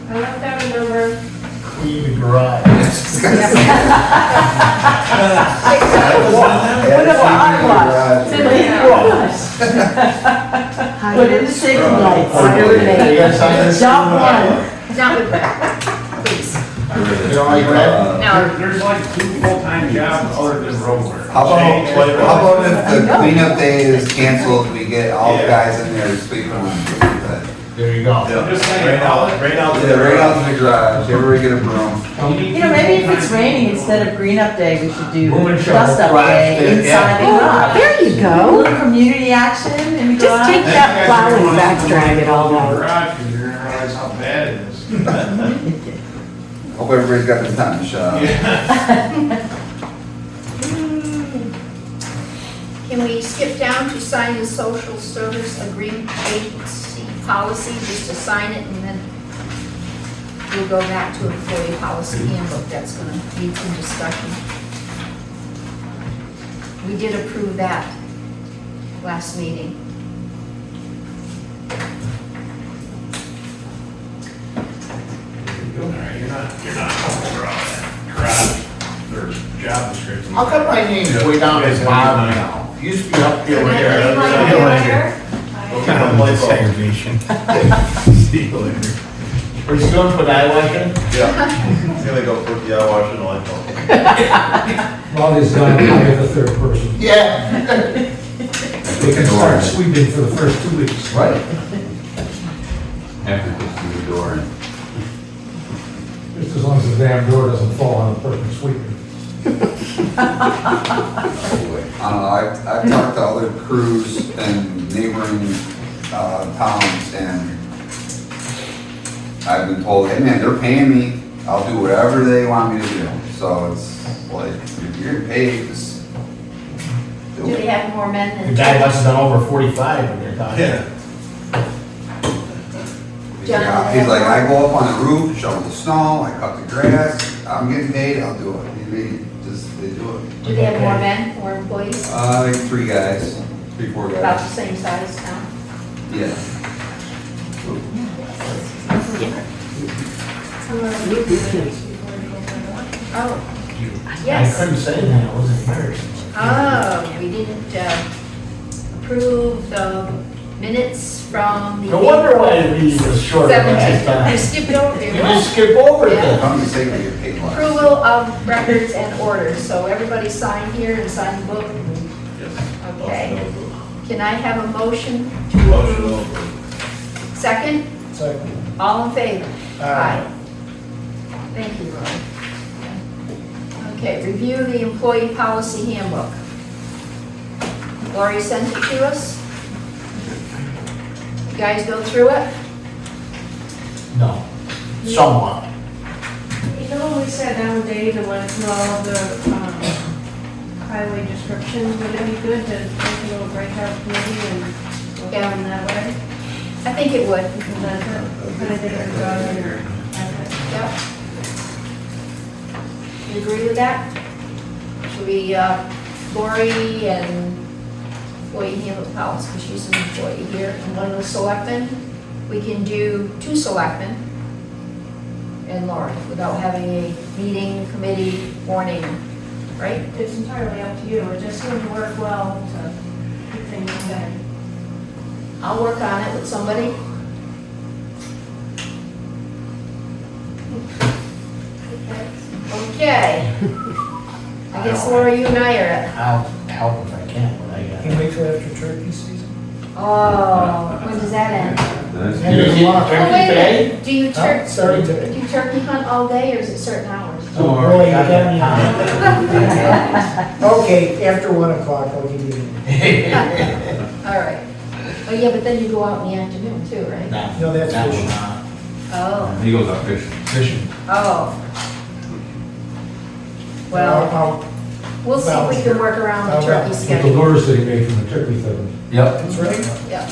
I left out a number. Clean the garage. Whatever I was. Put in the safety lights. Yes, I understand. Job one. Not with that, please. You know, like that? No, There's like 2 full-time jobs other than road work. How about if the cleanup day is canceled, we get all the guys in there sweeping on There you go. I'm just saying, right out Yeah, right out in the garage, everybody get a broom. You know, maybe if it's raining, instead of green up day, we should do Boom and shovel, dust up garage day day, inside the yeah. garage. There you A go. little community action in the Just garage. take that plow and back drag it all out. Garage, because you're gonna realize how bad it is. Hope everybody's got their time to shut up. can we skip down to sign the social service agreement agency policy, just to sign it, and then we'll go back to employee policy handbook, that's gonna need some discussion. We did approve that last meeting. You're not over all that garage or job description. How come my name's way down as bottom now? Used to be up here. Can I where- leave my Yeah, name right here? Segregation. See you later. Are you still gonna put eye wash in? Yeah. He's gonna go put the eye wash in the light bulb. While he's gone, I have the third person. Yeah. They can start sweeping for the first 2 weeks. Right. After it gets through the door and Just as long as the damn door doesn't fall on the person sweeping. I don't know, I've talked to other crews and neighboring, towns, and I've been told, hey man, they're paying me, I'll do whatever they want me to do. So it's like, if you're paid, just do Do they it. have more men than? The guy must have done over 45 when you're talking. Yeah. He's like, I go up on the roof, shovel the snow, I cut the grass, I'm getting paid, I'll do it. They do it. Do they have more men, more employees? Like 3 guys, 3, 4 About guys. the same size now? Yeah. Oh, I yes. couldn't say that, it was embarrassing. Oh, we didn't approve the minutes from the. No wonder why the meeting was short last 17th. time. You skipped over You it. just skip over Yeah. it. Come to say we get paid less. Approval of records and orders, so everybody sign here and sign the book. Yes. Okay. Can I have a motion to Motion approve? over. Second? Second. All in favor? Aye. Thank you, Roy. Okay, review the employee policy handbook. Lori sent it to us. You guys go through it? No, somewhat. You know, when we sat down with Dave and went through all of the highway descriptions, would it be good to take a little breakout committee and go down that way? I think it would. Because I think it's good. Yep. You agree with that? Should we, Lori and, boy, you handle the policy because she's an employee here, and one of the selectmen, we can do 2 selectmen and Lori without having a meeting, committee, warning, right? It's entirely up to you. It just seemed to work well to keep things moving. I'll work on it with somebody. Okay. I guess Laura, you and I are at, I'll help if I can, but I Can you wait till after turkey season? oh, when does that end? That's You good. get Oh, turkey wait a today? minute. Do you Starting today. do you turkey hunt all day or is it certain hours? Oh, boy, you got me on. Okay, after 1 o'clock, I'll give you a All right. Oh, yeah, but then you go out in the afternoon too, right? No, that's That fishing. will not. Oh, He goes out fishing. Fishing. oh. Well, we'll see if we can work around the turkey With schedule. lures that he made from the turkey feathers. Yep. That's right. Yeah.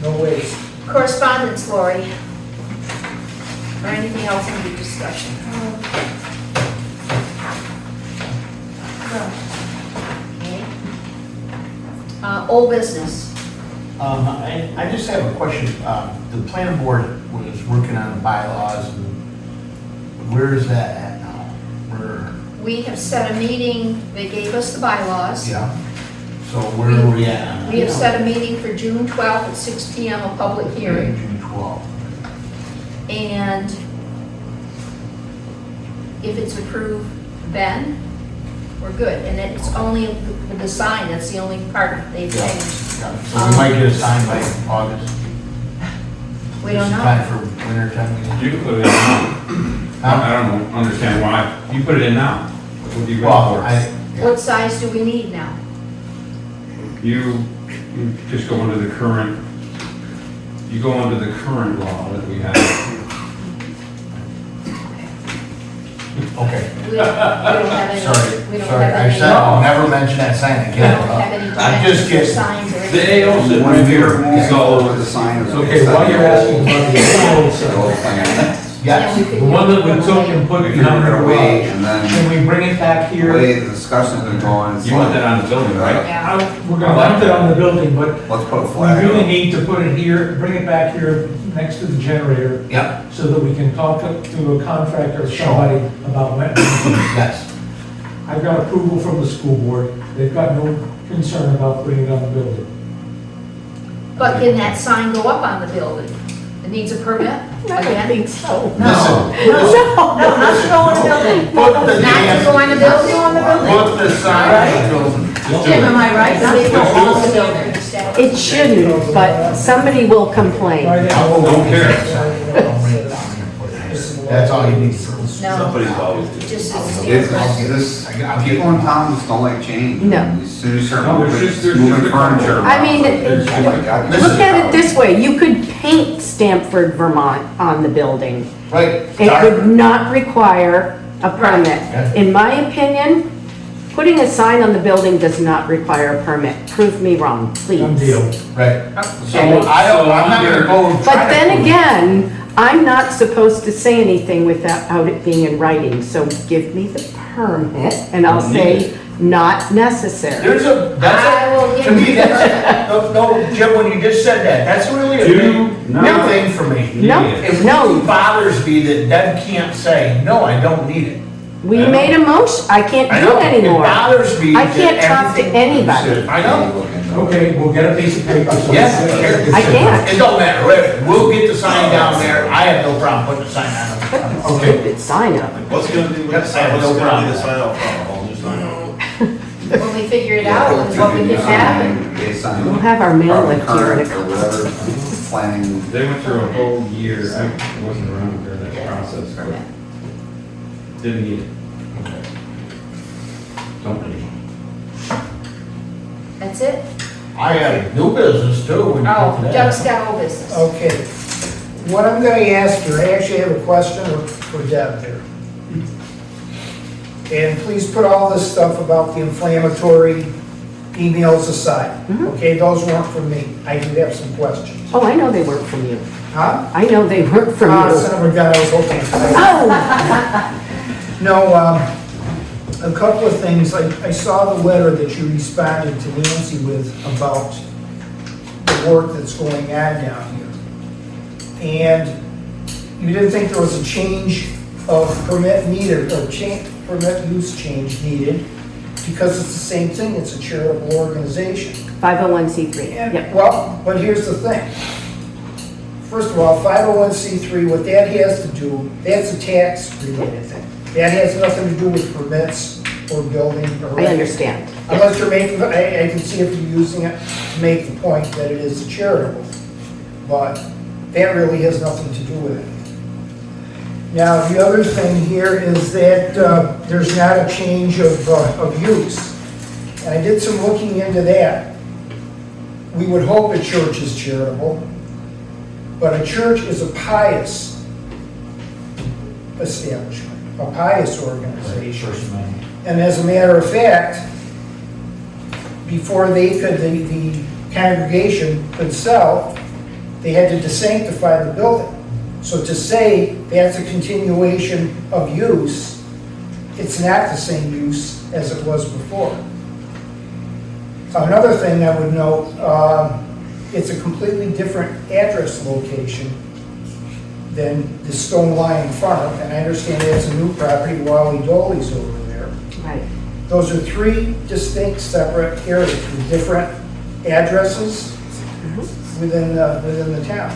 No waste. Correspondence, Lori. Or anything else in the discussion? Okay. Old business. I just have a question. The planning board was working on bylaws, and where is that at now? Where, We have set a meeting, they gave us the bylaws. yeah, so where are we at on that? We have set a meeting for June 12th at 6 PM, a public hearing. June 12th. And if it's approved then, we're good. And it's only with the sign, that's the only part they've changed. Yeah, so we might get a sign by August. We don't Time know. for winter time. You put it in now. I don't know, understand why. You put it in now. What do you Well, want I, What size do we need now? for? You just go under the current, you go under the current law that we have. okay, We don't have any. sorry, We don't sorry, have I any. said I'll never mention that sign We again. don't have any I'm just dimensions or kidding. signs or The anything. AO said One right here, here, so with so the sign. Okay, while you're asking about the old sign, Yes, Yeah, we could the one that we do it took and put We behind figured our a way, garage, and then can we bring it back the here? way the discussion's been going, it's you want like, that on the building, right? Yeah. We're gonna mount it on the building, but let's put a we flag really up. need to put it here, bring it back here next to the generator, yep, so that we can talk to a contractor or Sure. somebody about when. yes. I've got approval from the school board, they've got no concern about putting it on the building. But can that sign go up on the building? It needs a permit again? so. Listen, No, not to go in the building. put the Not to go on the building? On the building. Put the sign on the building. Jim, am I right? Not to go on the building. It shouldn't, but somebody will complain. Don't care. That's all you need. No. It just is It's, standard. this, people in town just don't like change. No. As soon as you start No, moving, there's just moving a furniture. I mean, around, oh my God, this Look is at how- it this way, you could paint Stamford, Vermont on the building. Right. It would not require a permit. Yeah. In my opinion, putting a sign on the building does not require a permit. Prove me wrong, please. Done deal. Right. So Okay. I'm not gonna go and try But to then prove- again, I'm not supposed to say anything without it being in writing, so give me the permit, and I'll say, not necessary. There's a, I will that's a, give to me, you the that's, no, Jim, when you just said that, that's really a big No. thing for me. No, It no, really bothers me that Deb can't say, no, I don't need it. we made a motion, I can't I do know, it it anymore. bothers me. I that can't talk to everything- anybody. I know. Okay, we'll get a piece of paper. so- Yes, I can't. It don't matter, we'll get the sign down there, I have no problem putting the sign on it. Okay. Stupid sign up. What's it gonna do with the Yes, I sign, have what's no gonna problem. be the sign out front, a whole new sign out? When we figure it out, and what we can have. They sign. We'll have our mail lift here in a Or whatever, planning. They went through a whole year, I wasn't around during that process, but didn't need it. Don't need it. That's it? I have new business too. when you get Oh, to that. Doug's got old business. Okay. What I'm gonna ask you, I actually have a question for Deb there. And please put all this stuff about the inflammatory emails aside. Okay, those weren't from me. I do have some questions. Oh, I know they weren't from you. Huh? I know they weren't from Ah, you. son of a gun, I was hoping. Oh, No, a couple of things. I saw the letter that you responded to Nancy with about the work that's going on down here. And you didn't think there was a change of permit needed, or permit use change needed, because it's the same thing, it's a charitable organization. 501c3, And, yep. well, but here's the thing. First of all, 501c3, what that has to do, that's a tax related thing. That has nothing to do with permits or building or. I understand. Unless you're making, I can see if you're using it to make the point that it is a charitable, but that really has nothing to do with it. Now, the other thing here is that there's not a change of use. And I did some looking into that. We would hope a church is charitable, but a church is a pious establishment, a pious organization. And as a matter of fact, before they could, the congregation could sell, they had to desanctify the building. So to say that's a continuation of use, it's not the same use as it was before. Another thing I would note, it's a completely different address location than the Stone Lion Farm, and I understand it's a new property, Wally Dolly's over there. Right. Those are three distinct separate areas with different addresses within the town.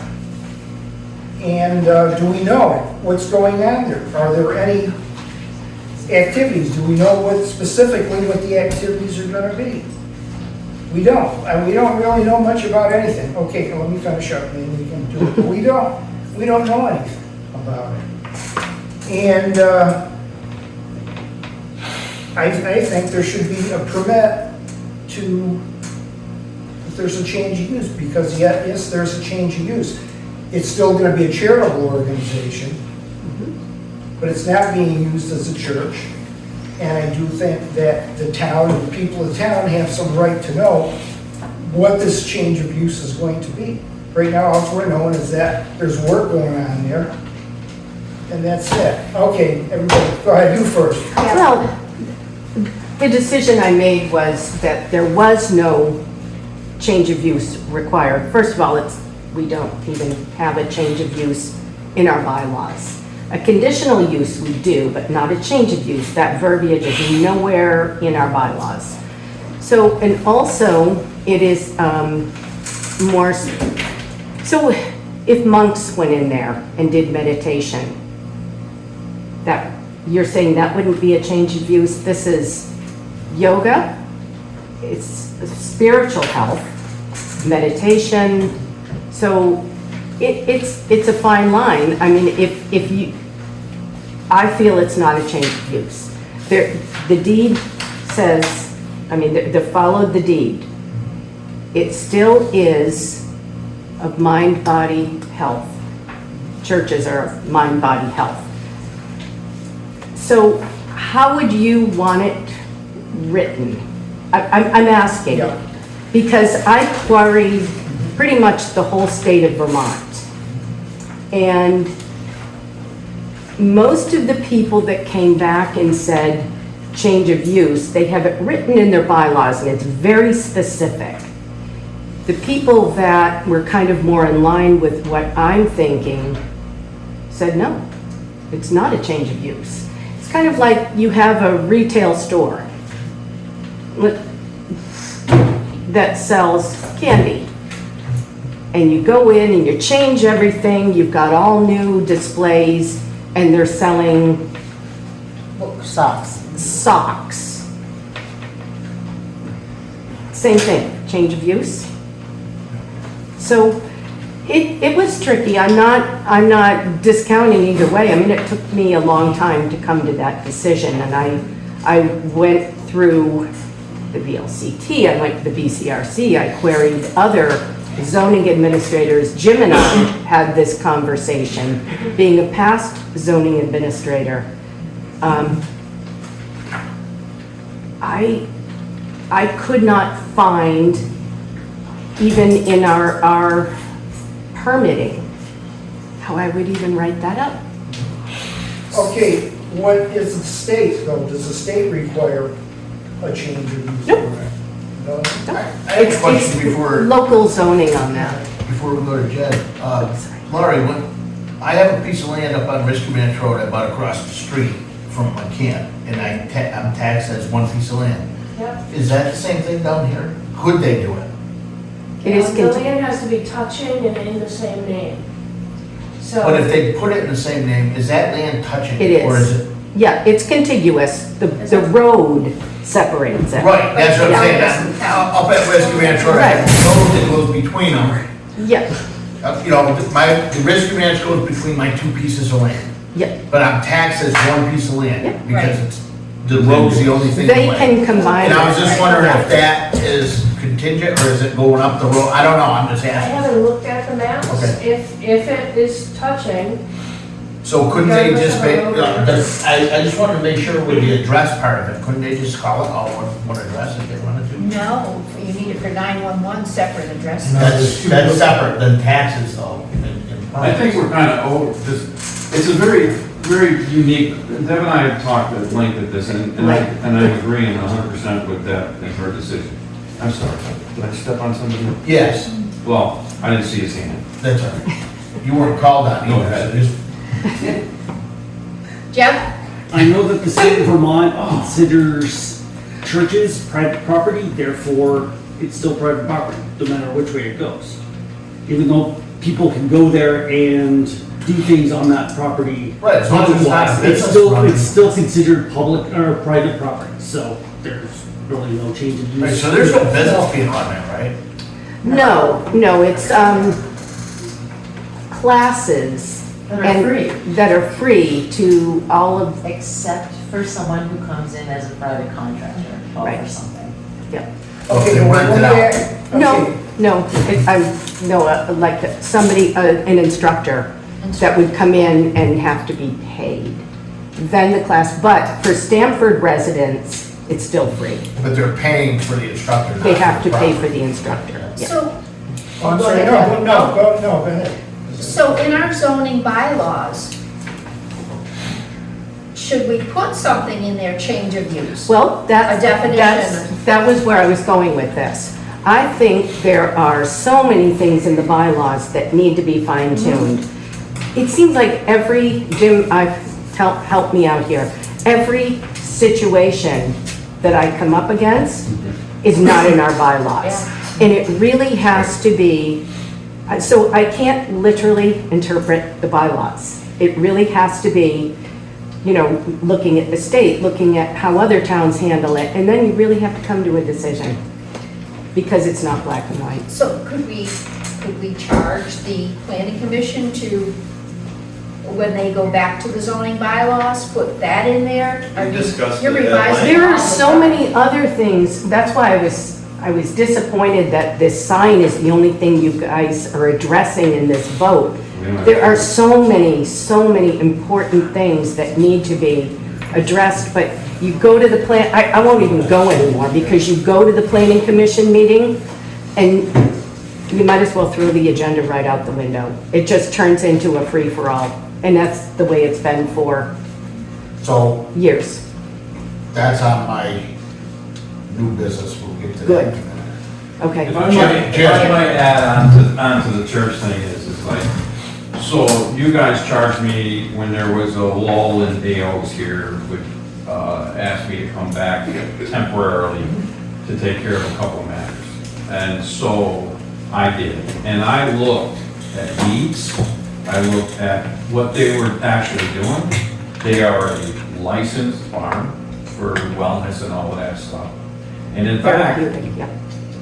And do we know what's going on there? Are there any activities? Do we know what specifically what the activities are going to be? We don't. And we don't really know much about anything. Okay, let me finish up, and then we can do it. But we don't know anything about it. And I think there should be a permit to, if there's a change of use, because yes, there's a change of use. It's still going to be a charitable organization, but it's not being used as a church. And I do think that the town, and the people of the town have some right to know what this change of use is going to be. Right now, all we're knowing is that there's work going on there, and that's it. Okay, everybody, go ahead, you first. Well, the decision I made was that there was no change of use required. First of all, we don't even have a change of use in our bylaws. A conditional use we do, but not a change of use. That verbiage is nowhere in our bylaws. So, and also, it is more, so if monks went in there and did meditation, that, you're saying that wouldn't be a change of use? This is yoga, it's spiritual health, meditation, so it's a fine line. I mean, if you, I feel it's not a change of use. The deed says, I mean, the followed the deed. It still is of mind, body, health. Churches are of mind, body, health. So how would you want it written? I'm asking. Yeah. Because I queried pretty much the whole state of Vermont. And most of the people that came back and said change of use, they have it written in their bylaws and it's very specific. The people that were kind of more in line with what I'm thinking said no, it's not a change of use. It's kind of like you have a retail store that sells candy. And you go in and you change everything, you've got all new displays, and they're selling Socks. socks. Same thing, change of use. So it was tricky. I'm not discounting either way. I mean, it took me a long time to come to that decision, and I went through the VLCT, I went to the BCRC, I queried other zoning administrators. Jim and I had this conversation, being a past zoning administrator. I could not find, even in our permitting, how I would even write that up. Okay, what is the state though? Does the state require a change of use? Nope. No? I have a question before, Local zoning on that. before we go to Jed. Laurie, when, I have a piece of land up on Risky Ranch Road, about across the street from my camp, and I'm taxed as one piece of land. Yep. Is that the same thing down here? Could they do it? It is The conti- land has to be touching and in the same name. So. But if they put it in the same name, is that land touching? It is. Or is it? Yeah, it's contiguous. The road separates it. Right, that's what I'm saying, Yeah. that's, up at Risky Ranch Road, Right. the road that goes between them. Yeah, You know, the Risky Ranch goes between my two pieces of land, yeah. but I'm taxed as one piece of Yeah. land, because it's, the road's the only thing. They in the way. can combine And I was it. just wondering if that is contingent, or is it going up the road, I don't know, I'm just I asking. haven't looked at the maps. Okay. If it is touching, So couldn't they Regardless just of make, the road. I just wanted to make sure with the address part of it, couldn't they just call it all one address if they wanted to? No, you need it for 911 separate addresses. No. That's separate than taxes though. I think we're kind of over this, it's a very, very unique, Deb and I have talked at length at this, and I'm agreeing 100% with Deb and her decision. I'm sorry, did I step on somebody? Yes, Well, I didn't see his hand. that's all right. You weren't called on Go either, ahead. so just Jeff? I know that the state of Vermont considers churches private property, therefore it's still private property, no matter which way it goes. Even though people can go there and do things on that property. Right, as long as it's not a It's business still, running. it's still considered public or private property, so there's really no change in use. Right, so there's no business being run there, right? No, it's classes. That are and- free. That are free to all of, Except for someone who comes in as a private contractor or Right. something. yeah. Okay, They well, rent it let me out. ask- No, okay. like somebody, an instructor that would come in and have to be paid. Then the class, but for Stamford residents, it's still free. But they're paying for the instructor. not They have to the pay property. for the instructor. Yeah. So, Oh, I'm Go sorry, ahead. go ahead. so in our zoning bylaws, should we put something in there, change of use? Well, A definition. that was where I was going with this. I think there are so many things in the bylaws that need to be fine tuned. It seems like Jim, help me out here, every situation that I come up against is not in our bylaws. And it really has to be, so I can't literally interpret the bylaws. It really has to be, looking at the state, looking at how other towns handle it, and then you really have to come to a decision, because it's not black and white. So could we charge the planning commission to, when they go back to the zoning bylaws, put that in there? We discussed You're it at revising length. There all are the so time. many other things, that's why I was disappointed that this sign is the only thing you guys are addressing in this vote. There are so many important things that need to be addressed, but you go to the I won't even go anymore, because you go to the planning commission meeting and you might as well throw the agenda right out the window. It just turns into a free-for-all, and that's the way it's been for So years. that's on my new business, we'll get to that. Good. in a minute. Okay. If I might add onto the church thing is like, so you guys charged me when there was a lull in AOs here, would ask me to come back temporarily to take care of a couple matters. And so I did. And I looked at needs, I looked at what they were actually doing. They are a licensed farm for wellness and all of that stuff. And in fact, Yeah.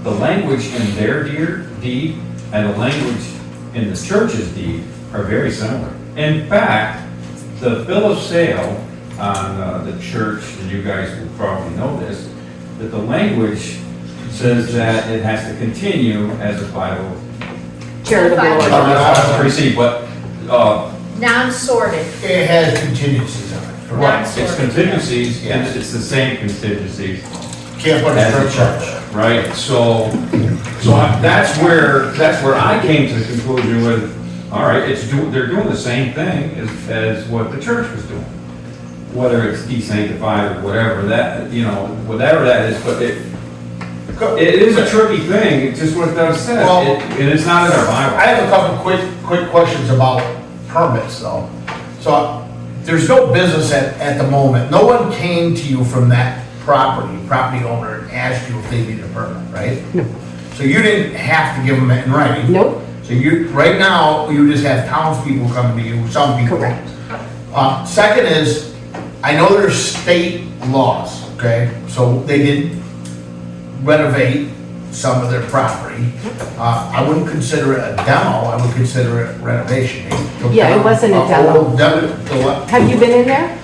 the language in their deed and the language in the church's deed are very similar. In fact, the bill of sale on the church, and you guys will probably know this, that the language says that it has to continue as a 50. Charitable organization. Receive, but, Non-sorted. It has contingencies on it, correct? it's contingencies, and Yes. it's the same contingencies Can't put it as in a a church, church. right? So that's where I came to the conclusion with, all right, they're doing the same thing as what the church was doing. Whether it's desanctified or whatever that, whatever that is, but it is a tricky thing, it's just what Doug said, Well- and it's not in our Bible. I have a couple quick questions about permits though. So there's no business at the moment. No one came to you from that property owner and asked you if they needed a permit, right? No. So you didn't have to give them it in writing? Nope, So right now, you just have townspeople coming to you, some people. correct. Second is, I know there's state laws, okay? So they did renovate some of their property. I wouldn't consider it a demo, I would consider it renovation. They took Yeah, it down wasn't a old demo. Have you been in there?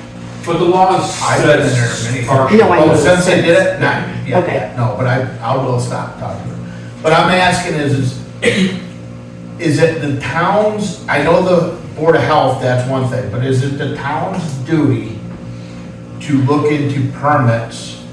But the laws I've been in there says many partial. No, I know. Oh, since they did it? Not yet, Okay. yet, no, but I will stop talking. But I'm asking is it the town's, I know the Board of Health, that's one thing, but is it the town's duty to look into permits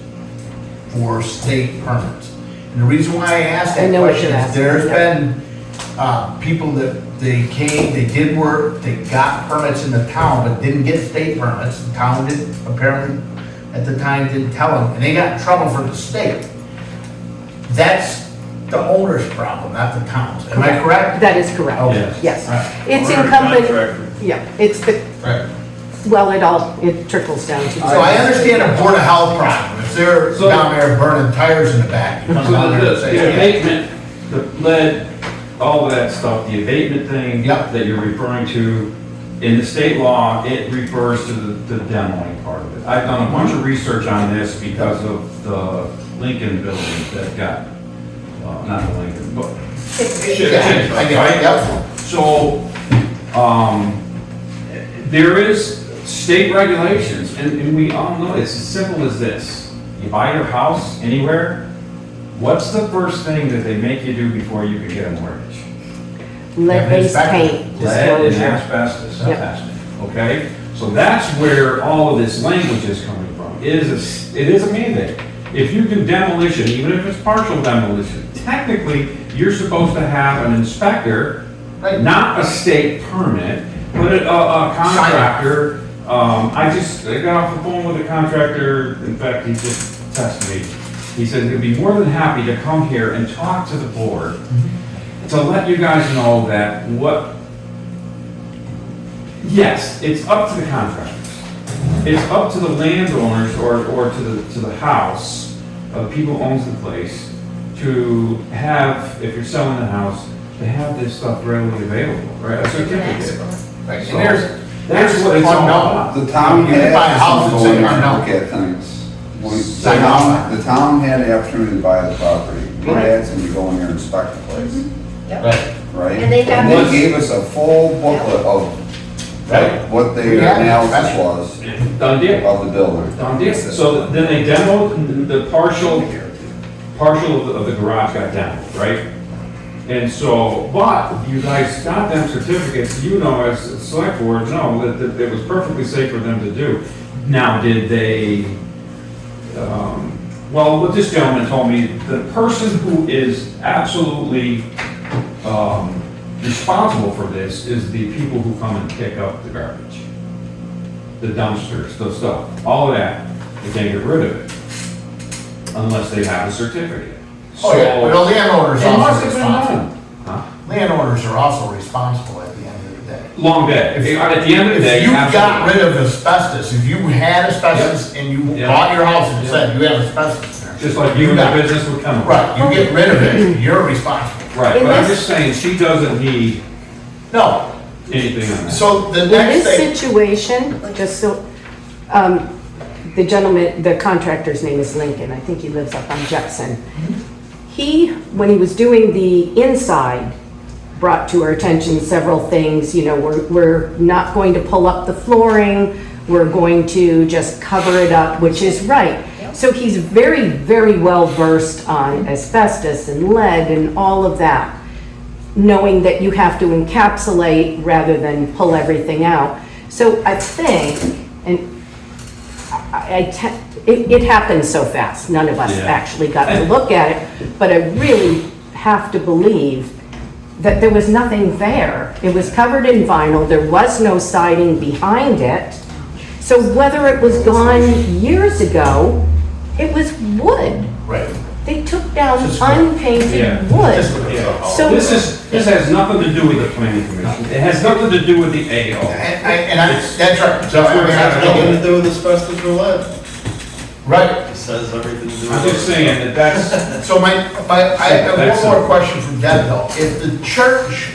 for state permits? And the reason why I asked I that know what question you're is asking, there's yeah. been, people that they came, they did work, they got permits in the town, but didn't get state permits. The town didn't, apparently, at the time, didn't tell them, and they got in trouble for the state. That's the owner's problem, not the town's. Am I correct? That is correct, Okay. yes. Right. It's We're a incumbent, contractor. yeah, it's the, Right. well, it trickles down to. So I understand a Board of Health problem. If they're So- down there burning tires in the back, you come So down there and the say, yeah. abatement, the lead, all of that stuff, the abatement thing Yep. that you're referring to, in the state law, it refers to the demoing part of it. I've done a bunch of research on this because of the Lincoln building that got, not the Lincoln, but. Yeah, I get it, yep. So, there is state regulations, and we all know it's as simple as this. You buy your house anywhere, what's the first thing that they make you do before you can get a mortgage? Lead-based paint Lead and disclosure. asbestos Yep. testing, okay? So that's where all of this language is coming from. It is a mandate. If you do demolition, even if it's partial demolition, technically, you're supposed to have an inspector, Right. not a state permit, but a contractor. I got off the phone with a contractor, in fact, he just texted me. He said he'd be more than happy to come here and talk to the board to let you guys know that yes, it's up to the contractors. It's up to the landowners or to the house, the people who owns the place, to have, if you're selling the house, to have this stuff readily available, right? A certificate. Right. So, And that's what it's all about. The town You can buy a had house to and go say, in "Oh, and no." look at things. Sign off. The town had the opportunity to buy the property. We had to go in there and inspect the place, Right. right? And they have And this- they gave us a full booklet of Right. what the Yeah. analysis was Done deal. of the builder. Done deal. So then they demoed, the partial of the garage got demoed, right? And so, but you guys got them certificates, as select boards know that it was perfectly safe for them to do. Now, did they, well, what this gentleman told me, the person who is absolutely responsible for this is the people who come and pick up the garbage. The dumpsters, the stuff, all of that, they can't get rid of it unless they have a certificate. Oh, yeah, but the landowner's It must also have been responsible. done. Huh? Landowners are also responsible at the end of the day. Long day. At the end of the day, If you got absolutely. rid of asbestos, if you had asbestos and you Yeah. bought your house and said you have asbestos there. Just like you in the business with chemicals. Right, you get rid of it, you're responsible. Right, In but I'm this- just saying, she doesn't need No, anything on that. so the In next this thing, situation, just so, the gentleman, the contractor's name is Lincoln, I think he lives up on Jepson. He, when he was doing the inside, brought to our attention several things, we're not going to pull up the flooring, we're going to just cover it up, which is right. So he's very, very well versed on asbestos and lead and all of that, knowing that you have to encapsulate rather than pull everything out. So I think, and it happened so fast, none of us Yeah. actually got to look at it, but I really have to believe that there was nothing there. It was covered in vinyl, there was no siding behind it. So whether it was gone years ago, it was wood. Right. They took down Just- Yeah. unpainted wood. So This has nothing to do with the planning commission. It has nothing to do with the AO. That's right. So, I mean, Nothing to do with asbestos or lead. right. It says everything to do with. I'm just saying that that's, So I have one more question from Deb though. If the church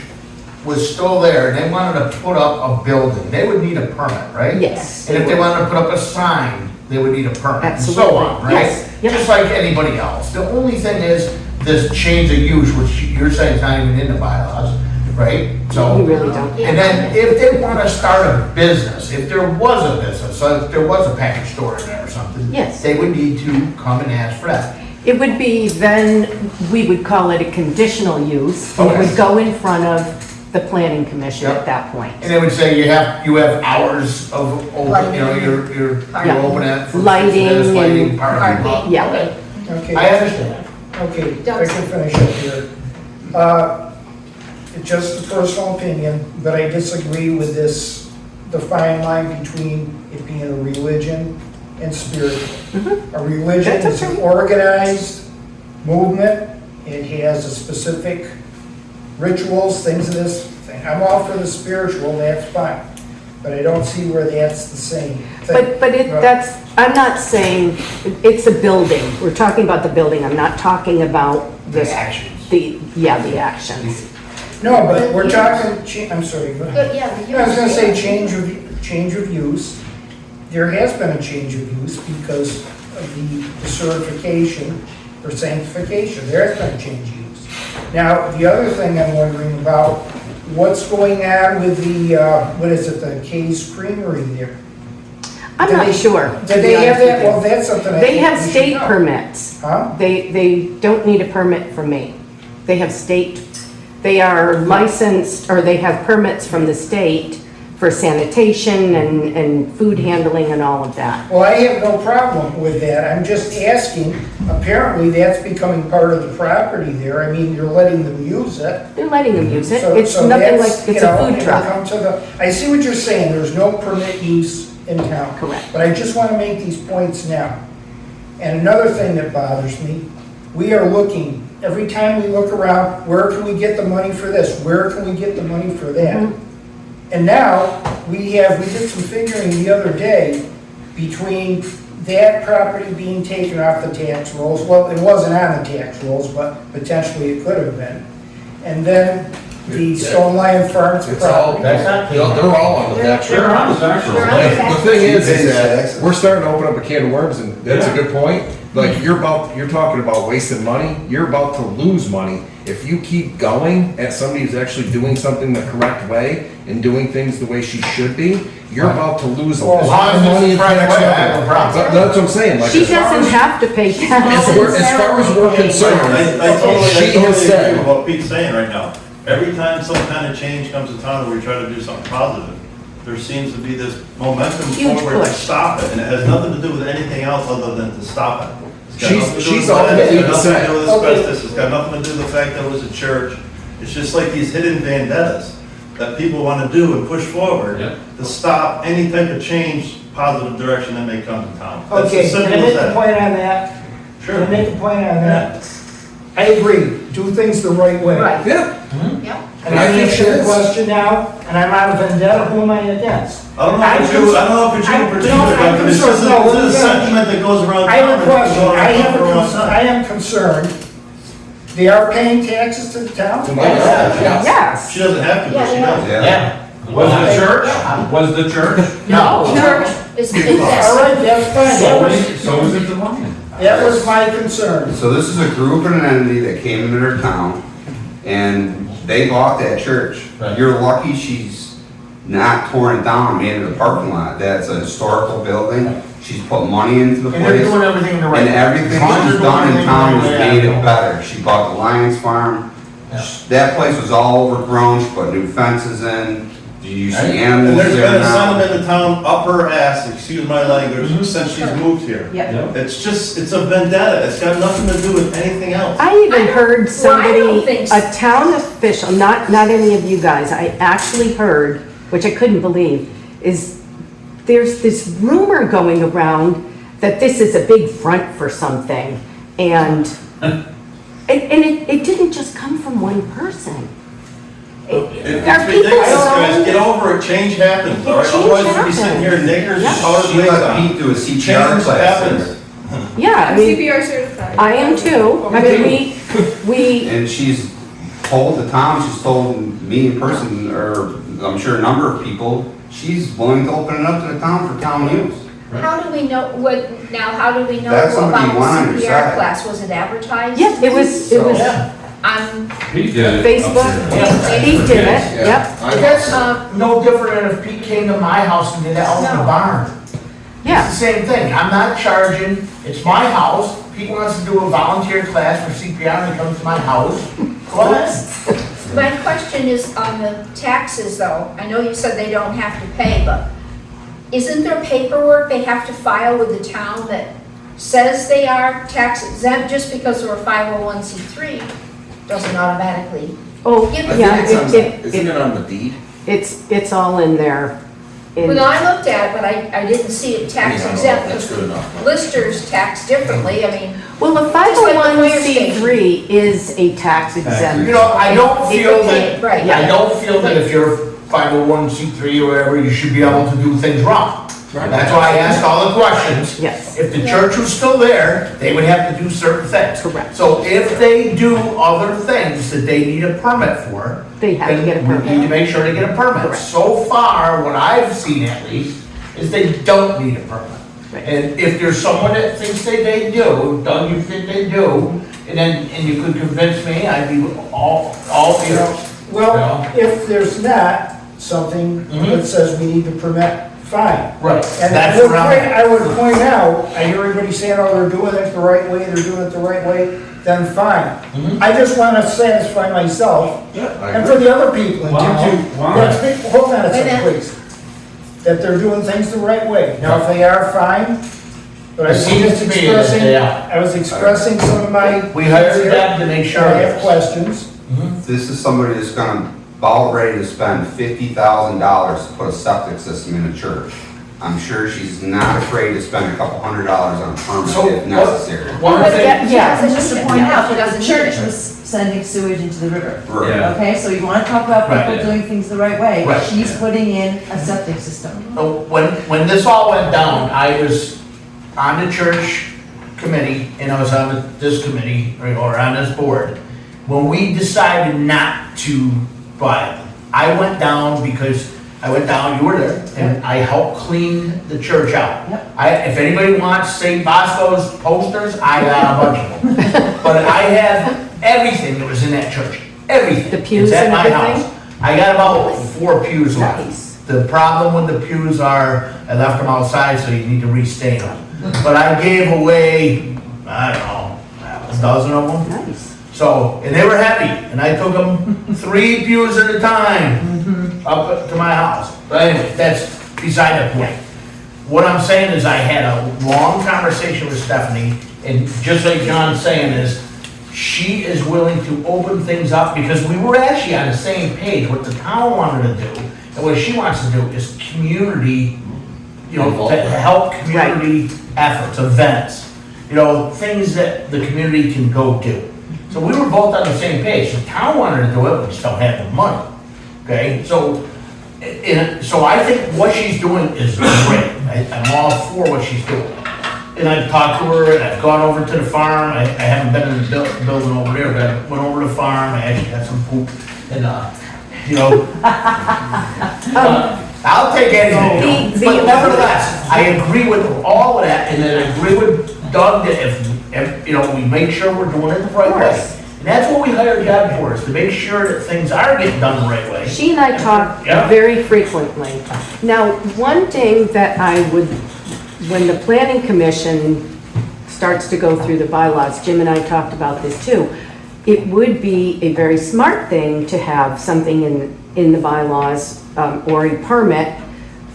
was still there and they wanted to put up a building, they would need a permit, right? Yes. And if they wanted to put up a sign, they would need a permit and so Absolutely. on, right? Yes. Yep. Just like anybody else. The only thing is this change of use, which you're saying is not even in the bylaws, right? So. We really don't. And then if they want to start a business, if there was a business, so if there was a package store in there or something. Yes. They would need to come and ask for that. It would be then, we would call it a conditional use. And it Okay. would go in front of the planning commission Yep. at that point. And they would say you have hours of open, you know, you're Yeah. open at. for Lighting this, lighting, and parking. parking. Yeah. Okay. Okay. I understand. Okay, I can finish up here. It's just a personal opinion, but I disagree with this, the fine line between it being a religion and spiritual. A religion That's is an okay. organized movement, it has a specific rituals, things of this thing. I'm all for the spiritual, that's fine, but I don't see where that's the same thing. But that's, I'm not saying, it's a building. We're talking about the building. I'm not talking about The actions. the actions. No, but we're talking, I'm sorry, go ahead. But yeah, the I was gonna say use- change of use. There has been a change of use because of the certification or sanctification. There has been a change of use. Now, the other thing I'm wondering about, what's going on with the, what is it, the K's Creamery there? I'm Do not they- sure. Do to be they have honest that? with you. Well, that's something I They think have we should state know. permits. Huh? They don't need a permit from me. They have state, they are licensed, or they have permits from the state for sanitation and food handling and all of that. Well, I have no problem with that. I'm just asking, apparently that's becoming part of the property there. I mean, you're letting them use it. They're letting them use it. So- It's so nothing that's, like, it's you a know, food it'll truck. come to the- I see what you're saying, there's no permit use in town. Correct. But I just want to make these points now. And another thing that bothers me, we are looking, every time we look around, where can we get the money for this? Where can we get the money for that? Mhm. And now, we did some figuring the other day between that property being taken off the tax rolls, well, it wasn't on the tax rolls, but potentially it could have been. And then the Stone Lion Farms It's all, property. That's not- they're all on the tax they're roll. on the tax roll. They're on the tax The thing is that we're starting to open up a can of worms, and that's a good point. Like, you're talking about wasting money, you're about to lose money. If you keep going at somebody who's actually doing something the correct way and doing things the way she should be, you're about to lose a Well, as long lot of as money it's in the right tax way, I have no revenue. problem. That's what I'm saying, like, She as far doesn't as, have to pay as taxes. far as we're concerned, I totally she has agree said, with what Pete's saying right now. Every time some kind of change comes to town where we try to do something positive, there seems to be this momentum Huge forward to push. stop it, and it has nothing to do with anything else other than to stop it. It's got nothing to do she's with lead, ultimately it's got the nothing to same. do with asbestos, it's got nothing to do with the fact that it was a church. It's just like these hidden vendettas that people want to do and push forward Yep. to stop any type of change, positive direction that may come to town. That's Okay, as can I simple as make a that. point on that? Can I Sure. make a point on that? I agree, do things the right way. Right. yeah, Yep. And I I think answer she the is. question now, and I'm out of vendetta, who am I against? I don't know if it's you in particular, I'm but it's just concerned. No, a let me sentiment that goes around town. I have a and question, goes around for a long time. I am concerned, they are paying taxes to the town? to my knowledge, yes. Yes. She doesn't have to, but she does. Yeah. Was the church? Was the church? No. Church is, All yes. right, that's fine, So was it the money? that was my concern. So this is a group and an entity that came into their town, and they bought that church. Right. You're lucky she's not torn it down and made it a parking lot. That's a historical building. she's put money into the And they're place. doing everything the right way. And everything As long as she's they're done doing in town has everything made the right it way. better. She bought the Lions Farm. Yeah. That place was all overgrown, she put new fences in. Do you see And animals there's there been a now? sentiment in town up her ass, excuse my language, since she's moved here. Yep. It's a vendetta. It's got nothing to do with anything else. I even heard Well, I somebody, don't think so. a town official, not any of you guys, I actually heard, which I couldn't believe, is there's this rumor going around that this is a big front for something. And it didn't just come from one person. There are It's people ridiculous, guys. so, Get over it. Change happens, all right? Change Otherwise, we'll be sitting here happens. niggers, Yeah. colored She wigs let on. Pete do a CPR Change class happens. there. yeah, I mean, CPR certified. I am too. I mean, we, And she's told the town, she's told me in person, or I'm sure a number of people, she's willing to open it up to the town for town use. How do we know, how do we know That's somebody about you want on the your CPR side. class? Was it advertised? yes, it was Yeah. On He did it. up Facebook. there. He did it, yep, That's no different than if Pete came to my house and did that out in the barn. yeah. It's the same thing. I'm not charging. It's my house. Pete wants to do a volunteer class for CPR and he comes to my house. Go ahead. My question is on the taxes though. I know you said they don't have to pay, but isn't there paperwork they have to file with the town that says they are tax exempt just because they're a 501c3? Doesn't automatically. Oh, Give yeah, Isn't it on the deed? it's all in there. When I looked at it, but I didn't see it tax exempt, That's because good enough. listers tax differently, I mean, Well, a Just like the fire 501c3 is a tax exempt. You know, I don't feel okay, that, right. I don't feel that if you're 501c3 or whatever, you should be able to do things wrong. That's why I asked all the questions. Yes. If the church was still there, they would have to do certain things. Correct. So if they do other things that they need a permit for, They have to get a then we need to permit. make sure they get a permit. Correct. So far, what I've seen at least, is they don't need a permit. Right. And if there's someone that thinks that they do, Doug, you think they do, and you could convince me, I'd be all ears. Well, if there's not something that says we need to permit, fine. Right, And that's what I'm. I would point out, I hear everybody saying, oh, they're doing it the right way, they're doing it the right way, then fine. I just want to satisfy myself and for the other people in town. Hold on a second, please. That they're doing things the right way. Now, if they are, fine. But I was It seems just to me that expressing, they are. I was expressing some of my. We hired them to make sure. I have questions. This is somebody that's gonna about ready to spend $50,000 to put a septic system in a church. I'm sure she's not afraid to spend a couple $100s on a So, permit if necessary. One But thing, yeah, And just to point Yeah, out, she the doesn't church need it. was sending sewage into the river. Right. Yeah. Okay, so you wanna talk about Right. people doing things the right way. Right. She's putting in a septic system. when this all went down, I was on the church committee, and I was on this committee, or on this board. When we decided not to buy them, I went down because, you were there, and I helped clean the church out. Yep. If anybody wants St. Bosco's posters, I got a bunch of them. But I have everything that was in that church, everything. The pews It's at and my everything? house. I got about 4 pews left. Nice. The problem with the pews are, I left them outside, so you need to restain them. But I gave away, I don't know, a dozen of them. Nice. So, and they were heavy, and I took them 3 pews at a time up to my house. But anyway, that's beside the point. What I'm saying is I had a long conversation with Stephanie, and just like John's saying is, she is willing to open things up, because we were actually on the same page, what the town wanted to do, and what she wants to do is community, to help community efforts, events, things that the community can go do. So we were both on the same page. The town wanted to do it, we just don't have the money. Okay, so I think what she's doing is great. I'm all for what she's doing. And I've talked to her, and I've gone over to the farm. I haven't been in the building over there, but I went over to the farm. I actually got some poop, and I'll take anything. But nevertheless, I agree with all of that, and then I agree with Doug that if we make sure we're doing it the right way. And that's what we hired Deb for, is to make sure that things are getting done the right way. She and I talk Yeah. very frequently. Now, one thing that I would when the planning commission starts to go through the bylaws, Jim and I talked about this too, it would be a very smart thing to have something in the bylaws or a permit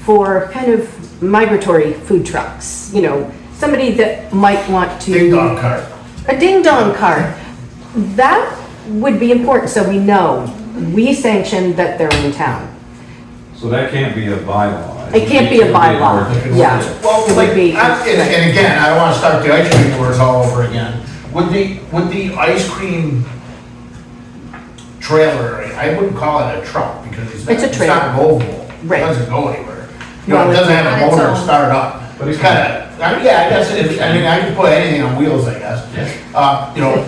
for kind of migratory food trucks. You know, somebody that might want to. Ding dong cart. A ding dong cart. That would be important, so we know, we sanction that they're in town. So that can't be a bylaw. It can't be a bylaw, yeah. Well, It would like, be- and again, I don't wanna start the ice cream wars all over again. Would the ice cream trailer, I wouldn't call it a truck because It's a it's trailer. not movable. Right. It doesn't go anywhere. You know, Well, it doesn't have on a its motor to own. start up. But it's kinda, yeah, I guess, I mean, I could put anything on wheels, I guess. You know,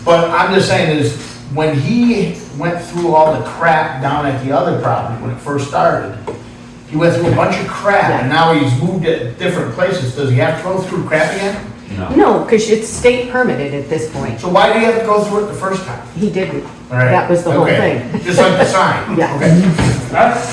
but I'm just saying is, when he went through all the crap down at the other property when it first started, he went through a bunch of crap, and now he's moved it different places. Does he have to go through crap again? No, because it's state permitted at this point. So why do you have to go through it the first time? He didn't. All right. That was the whole Okay. thing. Just like the sign? Yeah. Okay.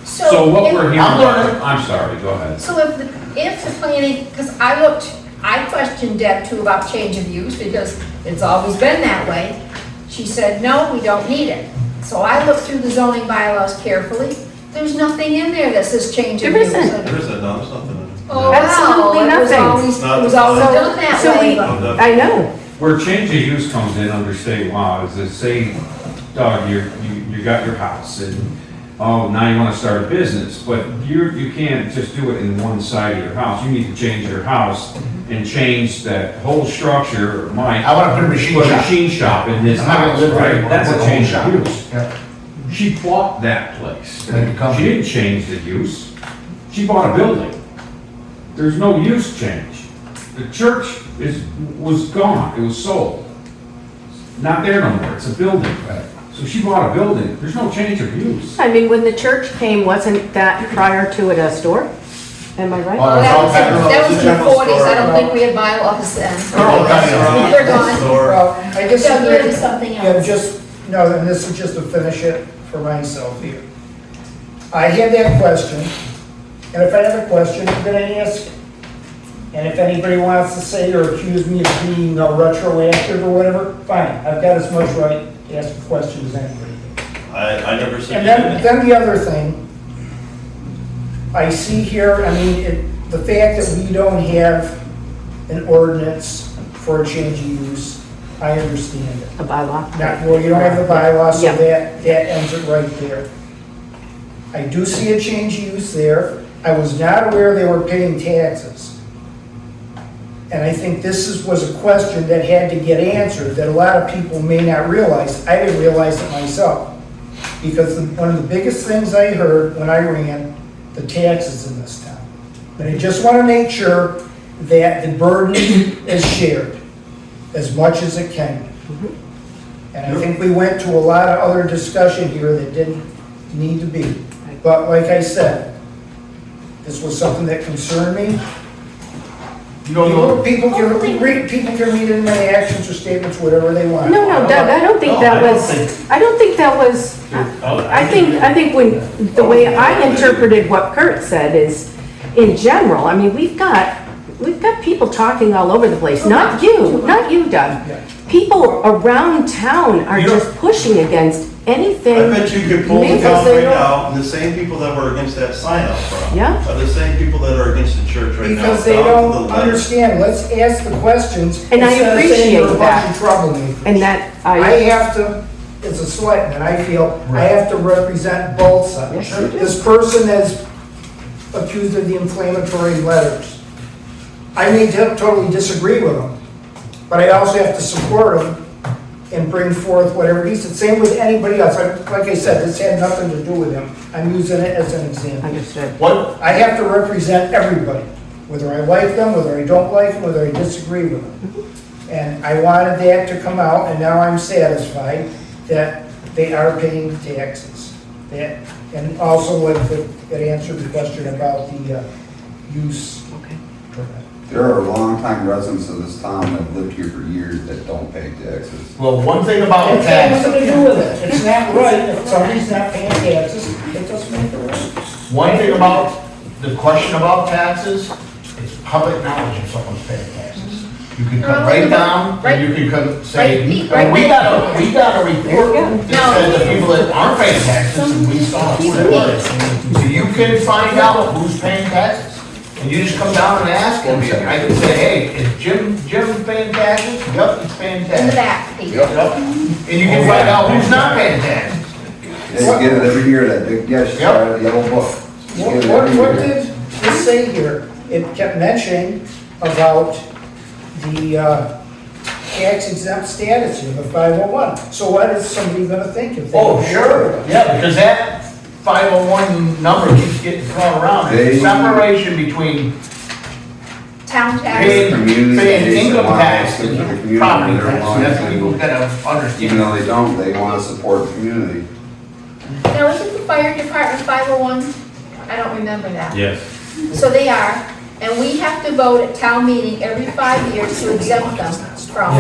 So what if- we're hearing, I'm learning. I'm sorry, go ahead. So if the planning, because I questioned Deb too about change of use, because it's always been that way. She said, no, we don't need it. So I looked through the zoning bylaws carefully. There's nothing in there that says change of There use. isn't. There is a, no, there's nothing in it. Oh, wow. Absolutely It was nothing. always- Not It was the always file. done that So way. we, but- I know, Where change of use comes in under state law is that say, Doug, you got your house and, oh, now you wanna start a business, but you can't just do it in one side of your house. You need to change your house and change that whole structure, Mike. I wanna put a machine Put a shop. machine shop in this I'm not gonna house, live there right? anymore. That's Put a a whole change shop. of use. Yeah. She bought that place. Then you come- She didn't change the use. She bought a building. There's no use change. The church was gone, it was sold. Not there no more, it's a building. So she bought a building, there's no change of use. I mean, when the church came, wasn't that prior to it a store? Am I right? Oh, That was in the 40s. I don't think we had bylaws then. Oh, okay. They're gone. Well, I guess, Yeah, there is something yeah, else. just, no, and this is just to finish it for myself here. I had that question, and if I have a question, I'm gonna ask it. And if anybody wants to say or accuse me of being retroactive or whatever, fine, I've got as much right to ask a question as anybody. I never said And you didn't. then the other thing, I see here, I mean, the fact that we don't have an ordinance for a change of use, I understand it. A bylaw? Not, well, you don't have the bylaw, so Yeah. that ends it right there. I do see a change of use there. I was not aware they were paying taxes. And I think this was a question that had to get answered, that a lot of people may not realize. I didn't realize it myself. Because one of the biggest things I heard when I ran, the taxes in this town. And I just want to make sure that the burden is shared as much as it can be. And I think we went to a lot of other discussion here that didn't need to be. But like I said, this was something that concerned me. You don't know. People can read it in my actions or statements, whatever they want. No, Doug, I don't think No, that I don't was, think- I don't think that was, I think when, the way I interpreted what Kurt said is, in general, I mean, we've got people talking all over the place, not you, Doug. People around town are You know- just pushing against I anything. bet you could pull the Maybe town they right don't. now, and the same people that were against that sign up front. Yeah. Are the same people that are against the church right now. Because they down to don't the letter. understand. Let's ask the questions. And I instead of saying appreciate you're a bunch that. of troublemakers. And that, I I, have to, as a selectman, I feel I have to represent both sides. Yes, you do. This person that's accused of the inflammatory letters, I may totally disagree with him, but I also have to support him and bring forth whatever he said. Same with anybody else. Like I said, this had nothing to do with him. I'm using it as an example. understood. What, I have to represent everybody, whether I like them, whether I don't like them, whether I disagree with them. And I wanted that to come out, and now I'm satisfied that they are paying taxes. And also it answered the question about the use Okay. permit. There are longtime residents of this town that have lived here for years that don't pay taxes. well, one thing about It has nothing to taxes, do with it. It's not right. If somebody's not paying taxes, it doesn't make it right. one thing about the question about taxes, it's public knowledge if someone's paying taxes. You can come Well, right down, right- and you can come say, right, Pete, "Oh, right we there." got a report that says the people that aren't paying taxes, and we saw who it was. So you can find out who's paying taxes. And you just come down and ask them, I can say, hey, is Jim paying taxes? Yep, he's paying taxes. In the back, Pete. Yep. And you can find out who's not paying taxes. Yeah, you get it every year, that big, yes, Yep. the yellow book. You get it What every what year. did this say here? It kept mentioning about the tax exempt status here, the 501. So what is somebody gonna think if they? Oh, sure, yeah, because that 501 number keeps getting thrown around. There's a separation between Town tax. paying Community, income want tax to and support the community, property they're tax. wanting That's to- what people gotta Even understand. though they don't, they want to support the community. Now, isn't the fire department 501? I don't remember that. Yes. So they are, and we have to vote at town meeting every 5 years to exempt them from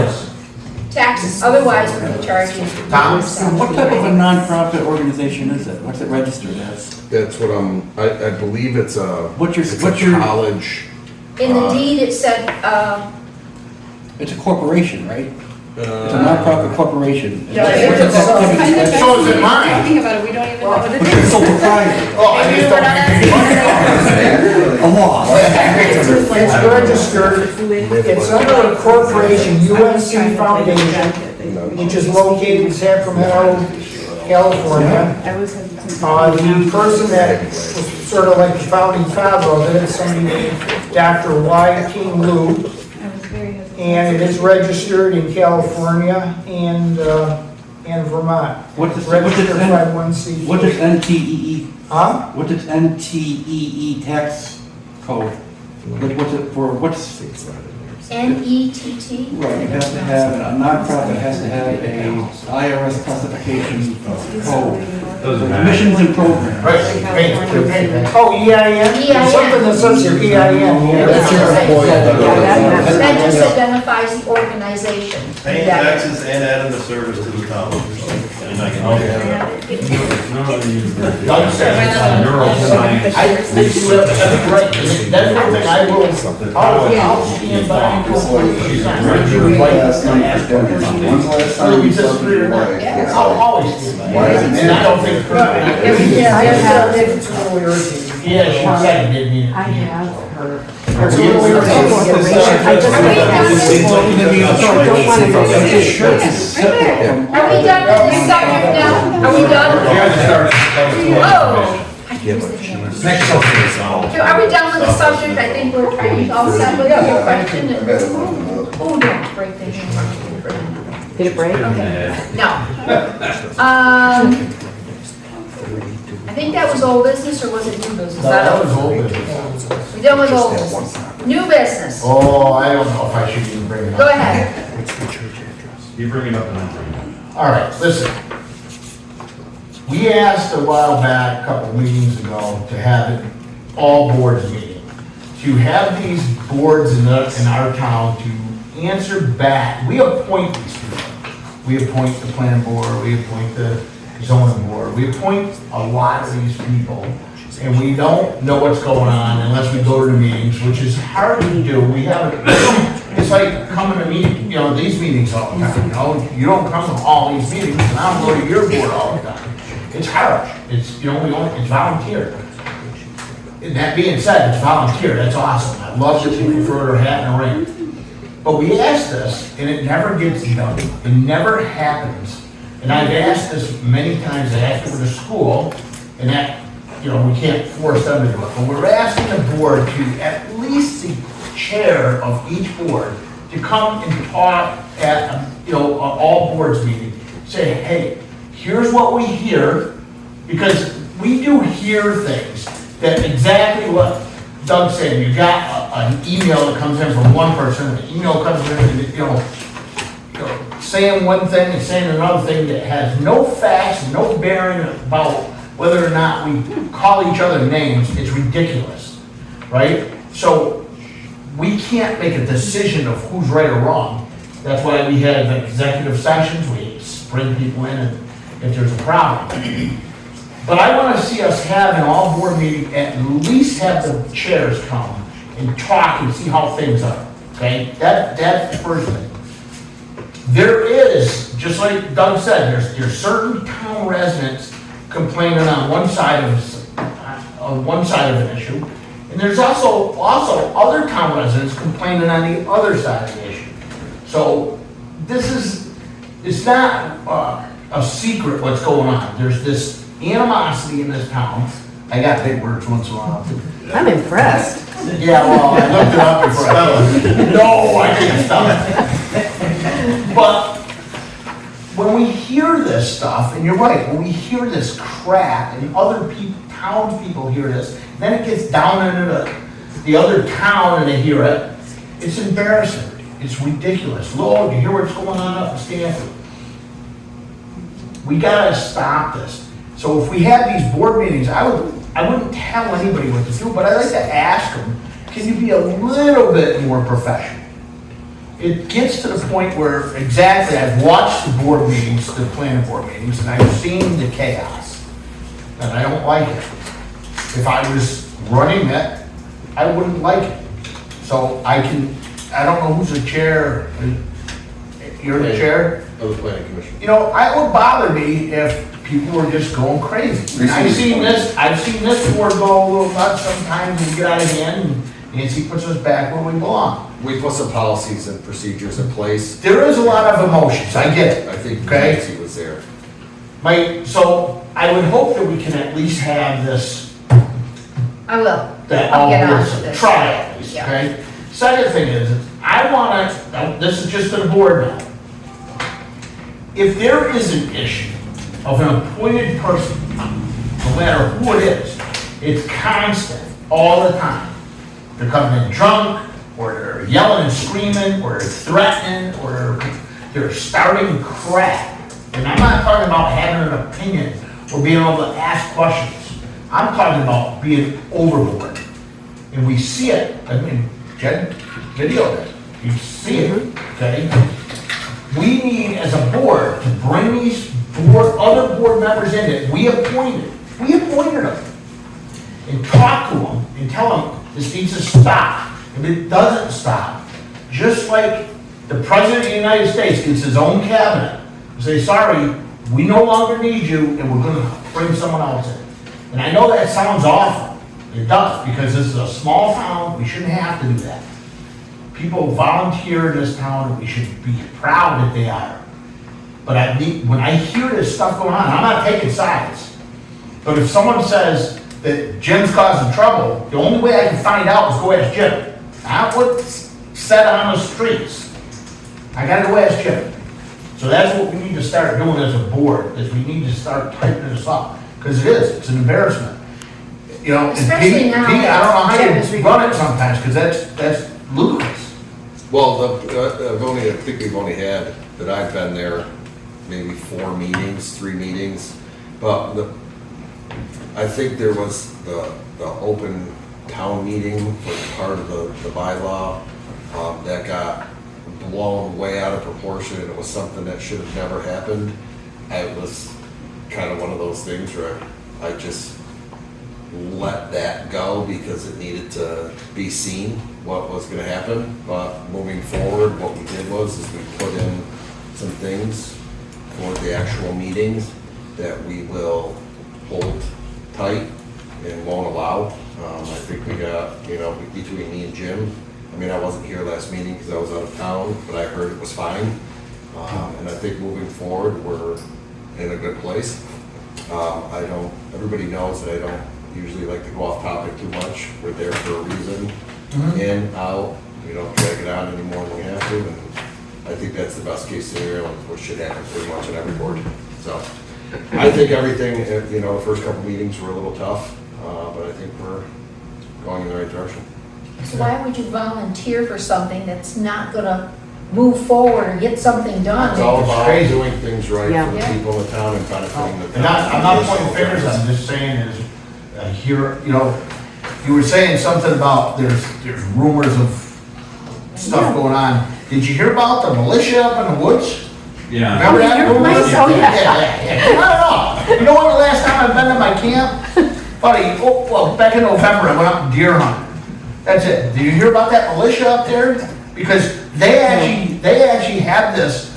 taxes, otherwise we can charge you. Tom? What type of a nonprofit organization is it? What's it registered as? That's what I believe it's a, What's your, it's a what's your, college. In the deed, it said, it's a corporation, right? It's a nonprofit corporation. Yeah, I think it's, So is it mine? Talking about it, we don't even know what it But you're is. sole proprietor. Oh, I just don't make any money. A law. it's registered, it's under a corporation, UNC Foundation, which is located in Sacramento, California. The person that was sort of like the founding father of it is somebody named Dr. Y. King Liu. And it is registered in California and Vermont. What does, Registered 501c3. what does NTEE, Huh? what does NTEE tax code? Like what's it for, what's, NETT? right, you have to have, a nonprofit has to have a IRS classification code. Doesn't matter. Missions and programs. Right, pay. Oh, EIN? EIN. Something that says your EIN. Yeah, That's your employee. That just identifies the organization. Paying taxes and adding the service to the town. And I can- Doug said it's a neuroscience. I think you have, that's right, that's one thing I will, I'll stand by and When's the last time you We saw disagree or not. the I'll always stand by. Why is it And I don't think. It's a little irritating. Yeah, she said it didn't mean. I have her. It's a little irritating. I just Are we done with this subject now? Are we done? Oh. Next subject. Are we done with the subject? I think we're, are you all set with your question? I bet it wasn't. Oh, no, break the hand. Did it break? No. I think that was old business, or was it new business? That was old business. We're done with old business. New business. Oh, I don't know if I should even bring it up. Go ahead. You bring it up and I bring it up. All right, listen. We asked a while back, a couple meetings ago, to have it all boards meeting. To have these boards in our town to answer back. We appoint these people. We appoint the plan board, we appoint the zoning board, we appoint a lot of these people. And we don't know what's going on unless we go to the meetings, which is hard to do. We have, it's like coming to meet, you know, these meetings all the time, you know? You don't come to all these meetings, and I don't go to your board all the time. It's hard. It's, you know, it's volunteer. And that being said, it's volunteer, that's awesome. I love that people throw their hat in the ring. But we ask this, and it never gets done. It never happens. And I've asked this many times, I asked it with the school, and that, you know, we can't force them to do it. But we're asking the board to, at least the chair of each board, to come and talk at, you know, all boards meeting. Say, hey, here's what we hear, because we do hear things that exactly what Doug said. You got an email that comes in from one person, an email comes in, and, you know, saying one thing and saying another thing that has no facts, no bearing about whether or not we call each other names. It's ridiculous, right? So we can't make a decision of who's right or wrong. That's why we have executive sessions. We bring people in if there's a problem. But I want to see us have an all-board meeting, at least have the chairs come and talk and see how things are, okay? That's the first thing. There is, just like Doug said, there's certain town residents complaining on one side of an issue, and there's also other town residents complaining on the other side of the issue. So it's not a secret what's going on. There's this animosity in this town. I got big words once in a while. I'm impressed. Yeah, well, I looked it up before I No, I can't stop. But when we hear this stuff, and you're right, when we hear this crap, and other townspeople hear this, then it gets down into the other town and they hear it, it's embarrassing. It's ridiculous. Lord, you hear what's going on up in Stamford? We gotta stop this. So if we have these board meetings, I wouldn't tell anybody what to do, but I'd like to ask them, can you be a little bit more professional? It gets to the point where, exactly, I've watched the board meetings, the planning board meetings, and I've seen the chaos, and I don't like it. If I was running it, I wouldn't like it. So I don't know who's the chair. You're the chair? Of the planning commission. You know, it would bother me if people were just going crazy. And I've seen this board go a little nuts sometimes and get out of hand, and Nancy puts us back where we belong. We put some policies and procedures in place. There is a lot of emotions, I get it. I think Okay. Nancy was there. So I would hope that we can at least have this, I will. that I'll all get on this, to this. try at least, Yeah. okay? Second thing is, I wanna, now, this is just to the board now. If there is an issue of an appointed person, no matter who it is, it's constant, all the time. They're coming in drunk, or they're yelling and screaming, or they're threatening, or they're starting crap. And I'm not talking about having an opinion or being able to ask questions. I'm talking about being overboard. And we see it, I mean, Jen videoed it, you see it, okay? We need, as a board, to bring these other board members in that we appointed them, and talk to them, and tell them, this needs to stop. If it doesn't stop, just like the President of the United States gets his own cabinet, and say, sorry, we no longer need you, and we're gonna bring someone else in. And I know that sounds awful, it does, because this is a small town, we shouldn't have to do that. People volunteer in this town, and we should be proud that they are. But when I hear this stuff going on, I'm not taking sides. But if someone says that Jim's causing trouble, the only way I can find out is go ask Jim. Not what's said on the streets. I gotta go ask Jim. So that's what we need to start doing as a board, is we need to start tightening this up. Because it's an embarrassment. You know, and Especially Pete, now I don't know how Jim is you run it sometimes, because that's ludicrous. Well, I think we've only had, that I've been there, maybe 4 meetings, 3 meetings. But I think there was the open town meeting for part of the bylaw that got blown way out of proportion, and it was something that should have never happened. It was kind of one of those things where I just let that go because it needed to be seen what was going to happen. But moving forward, what we did was we put in some things for the actual meetings that we will hold tight and won't allow. I think we got, between me and Jim, I mean, I wasn't here last meeting because I was out of town, but I heard it was fine. And I think moving forward, we're in a good place. Everybody knows that I don't usually like to go off topic too much. We're there for a reason. And I'll, drag it on any more than we have to. And I think that's the best case scenario, which should happen pretty much on every board. So I think everything, the first couple meetings were a little tough, but I think we're going in the right direction. So why would you volunteer for something that's not gonna move forward or get something done? It's all about crazy. doing things right Yeah. for the people in town and benefiting the And town. I'm not pointing fingers, I'm just saying is, here, you were saying something about there's rumors of stuff going on. Did you hear about the militia up in the woods? Yeah. Remember that your rumor? place? Oh, yeah. I don't know. You know when the last time I've been to my camp? Back in November, I went up deer hunting. That's it. Do you hear about that militia up there? Because they actually have this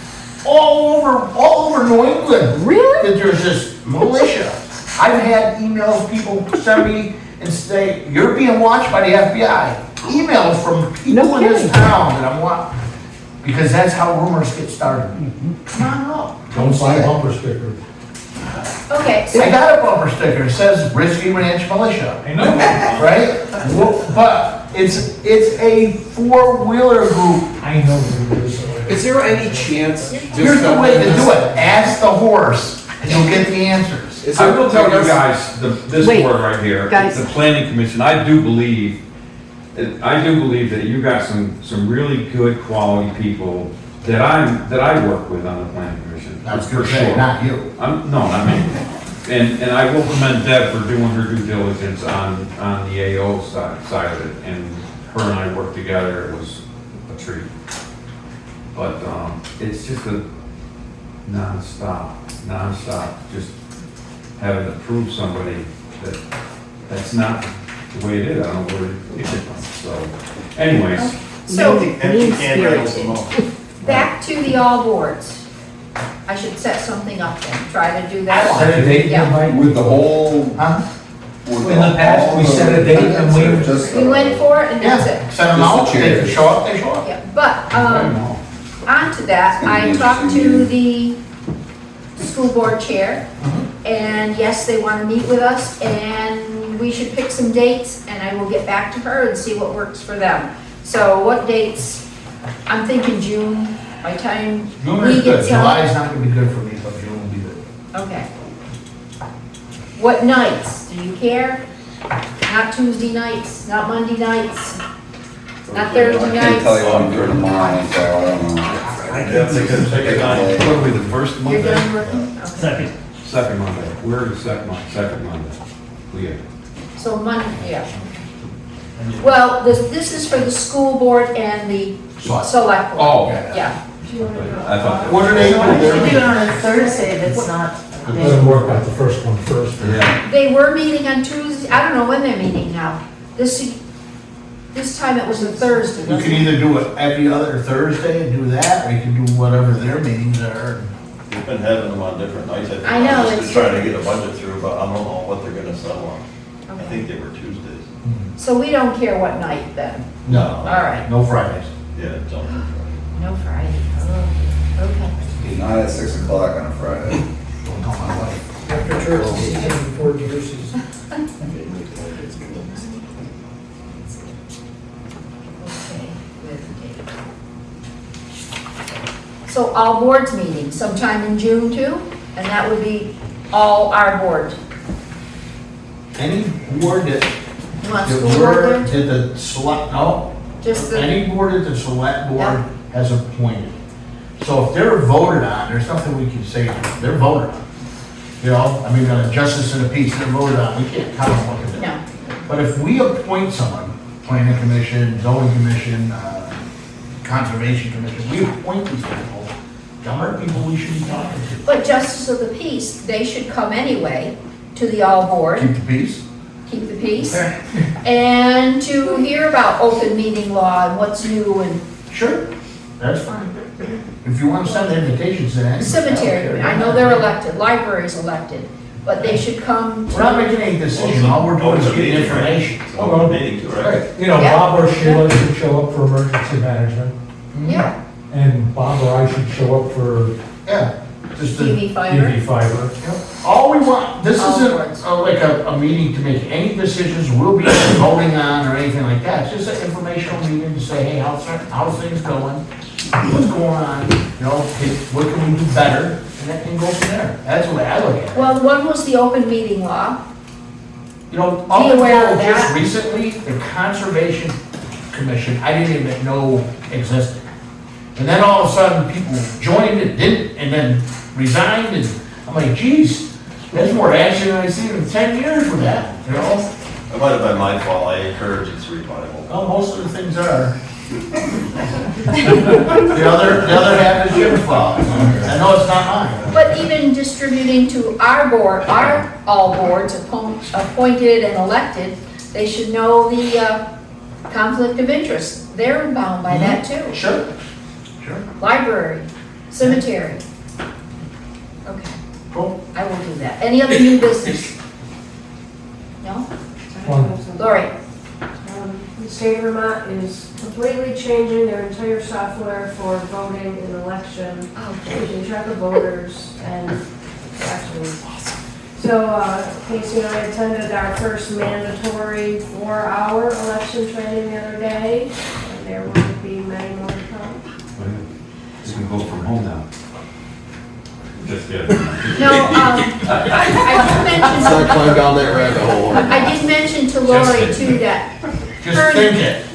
all over New England. Really? That there's this militia. I've had emails, people send me and say, you're being watched by the FBI. Emails from people in this town that I'm watching. Because that's how rumors get started. Come on up. Don't buy bumper stickers. Okay, I so, got a bumper sticker, it says Risky Ranch Militia. I know. Right? Well, but it's a four-wheeler group. I know what it is. Is there any chance? Here's the way to do it, ask the horse, and you'll get the answers. I will tell you guys, this Wait, board right here, guys. the planning commission, I do believe that you got some really good quality people that I work with on the planning commission. That's for for sure, sure. not you. No, not me. And I will commend Deb for doing her due diligence on the AO side of it, and her and I worked together, it was a treat. But, it's just a nonstop, just having to prove somebody that's not the way it is, I don't know where it is from, so, anyways. so Empty handrails and all. back to the all boards. I should set something up then, try to do I that. set a date, Yeah. Mike. With the whole. Huh? with In the past, we all set a the date and we- minutes, or just We went for it and that's Yeah, it. send them Just out, the they chairs. can show up, they show up. Yeah, but, No. on to that, It's gonna I be talked interesting to meeting. the school board chair, Mhm. and yes, they want to meet with us, and we should pick some dates, and I will get back to her and see what works for them. So what dates? I'm thinking June, by time June we is get good, some. July's not gonna be good for me, but June will be good. Okay. What nights? Do you care? Not Tuesday nights, not Monday nights, not Thursday I can't tell you nights. what I'm doing tomorrow, so I don't know. Yeah, take a night. What are we, the first You're Monday? done working? Okay. Second. Second Monday, we're the second Monday. Yeah. So Monday, yeah. Well, this is for the school board and the select board. Oh, Yeah. I thought. What are they So why don't doing? you do it on a Thursday that's not a It day? doesn't work out the first one first. Yeah. They were meeting on Tuesday, I don't know when they're meeting now. This time it was a Thursday. You wasn't can it? either do it every other Thursday and do that, or you can do whatever their meetings are. We've been having them on different nights. think I know, Just it's- trying to get a budget through, but I don't know what they're gonna settle on. I Okay. think they were Tuesdays. So we don't care what night then? No. All right. No Fridays. Yeah, it's on Friday. No Friday. Oh, okay. Not at 6 o'clock on a Friday. Don't tell my wife. After church season, before deer season. Okay, with date. So all boards meeting sometime in June too? And that would be all our board. Any board that, You want that school board we're, there? that the select, no, Just the, any board that the select board Yeah. has appointed. So if they're voted on, there's nothing we can say, they're voted on. You know, I mean, justice and the peace, they're voted on, we can't tell them what to do. no. But if we appoint someone, planning commission, zoning commission, conservation commission, we appoint these people, them are people we should be talking to. But justice of the peace, they should come anyway to the all board, Keep the peace. keep the peace, and to hear about open meeting law and what's new and Sure, that's fine. If you want to send invitations to any. cemetery. I know they're elected, library's elected, but they should come We're not to, making any decision, all we're doing is getting information. It's an open meeting too, right? You know, Yeah. Bob or Sheila should show up for emergency management, yeah, and Bob or I should show up for Yeah, just to, TV fiber. TV fiber. all we want, this All isn't boards. like a meeting to make any decisions we'll be voting on or anything like that. It's just an informational meeting to say, hey, how's things going? What's going on? You know, hey, what can we do better? And then can go from there. That's the way I look at it. Well, one was the open meeting law. You know, Be up aware of until just that. recently, the Conservation Commission, I didn't even know existed. And then all of a sudden, people joined it, didn't, and then resigned, and I'm like, geez, there's more action than I've seen in 10 years with that, you know? It might have been my fault, I encouraged its revival. Well, most of the things are. The other half is Jim's fault. I know it's not mine. But even distributing to our board, our all boards appointed and elected, they should know the Conflict of interest, they're bound by that too. Sure, sure. Library, cemetery. Okay, Cool. I will do that. Any other new business? No? Lori? The state of Vermont is completely changing their entire software for voting in election, keeping track of voters and elections. So Casey and I attended our first mandatory 4-hour election training the other day, and there will be many more to come. You can vote from home now. Just kidding. No, I So I climbed down that rabbit hole. did mention to Lori too that Just think it.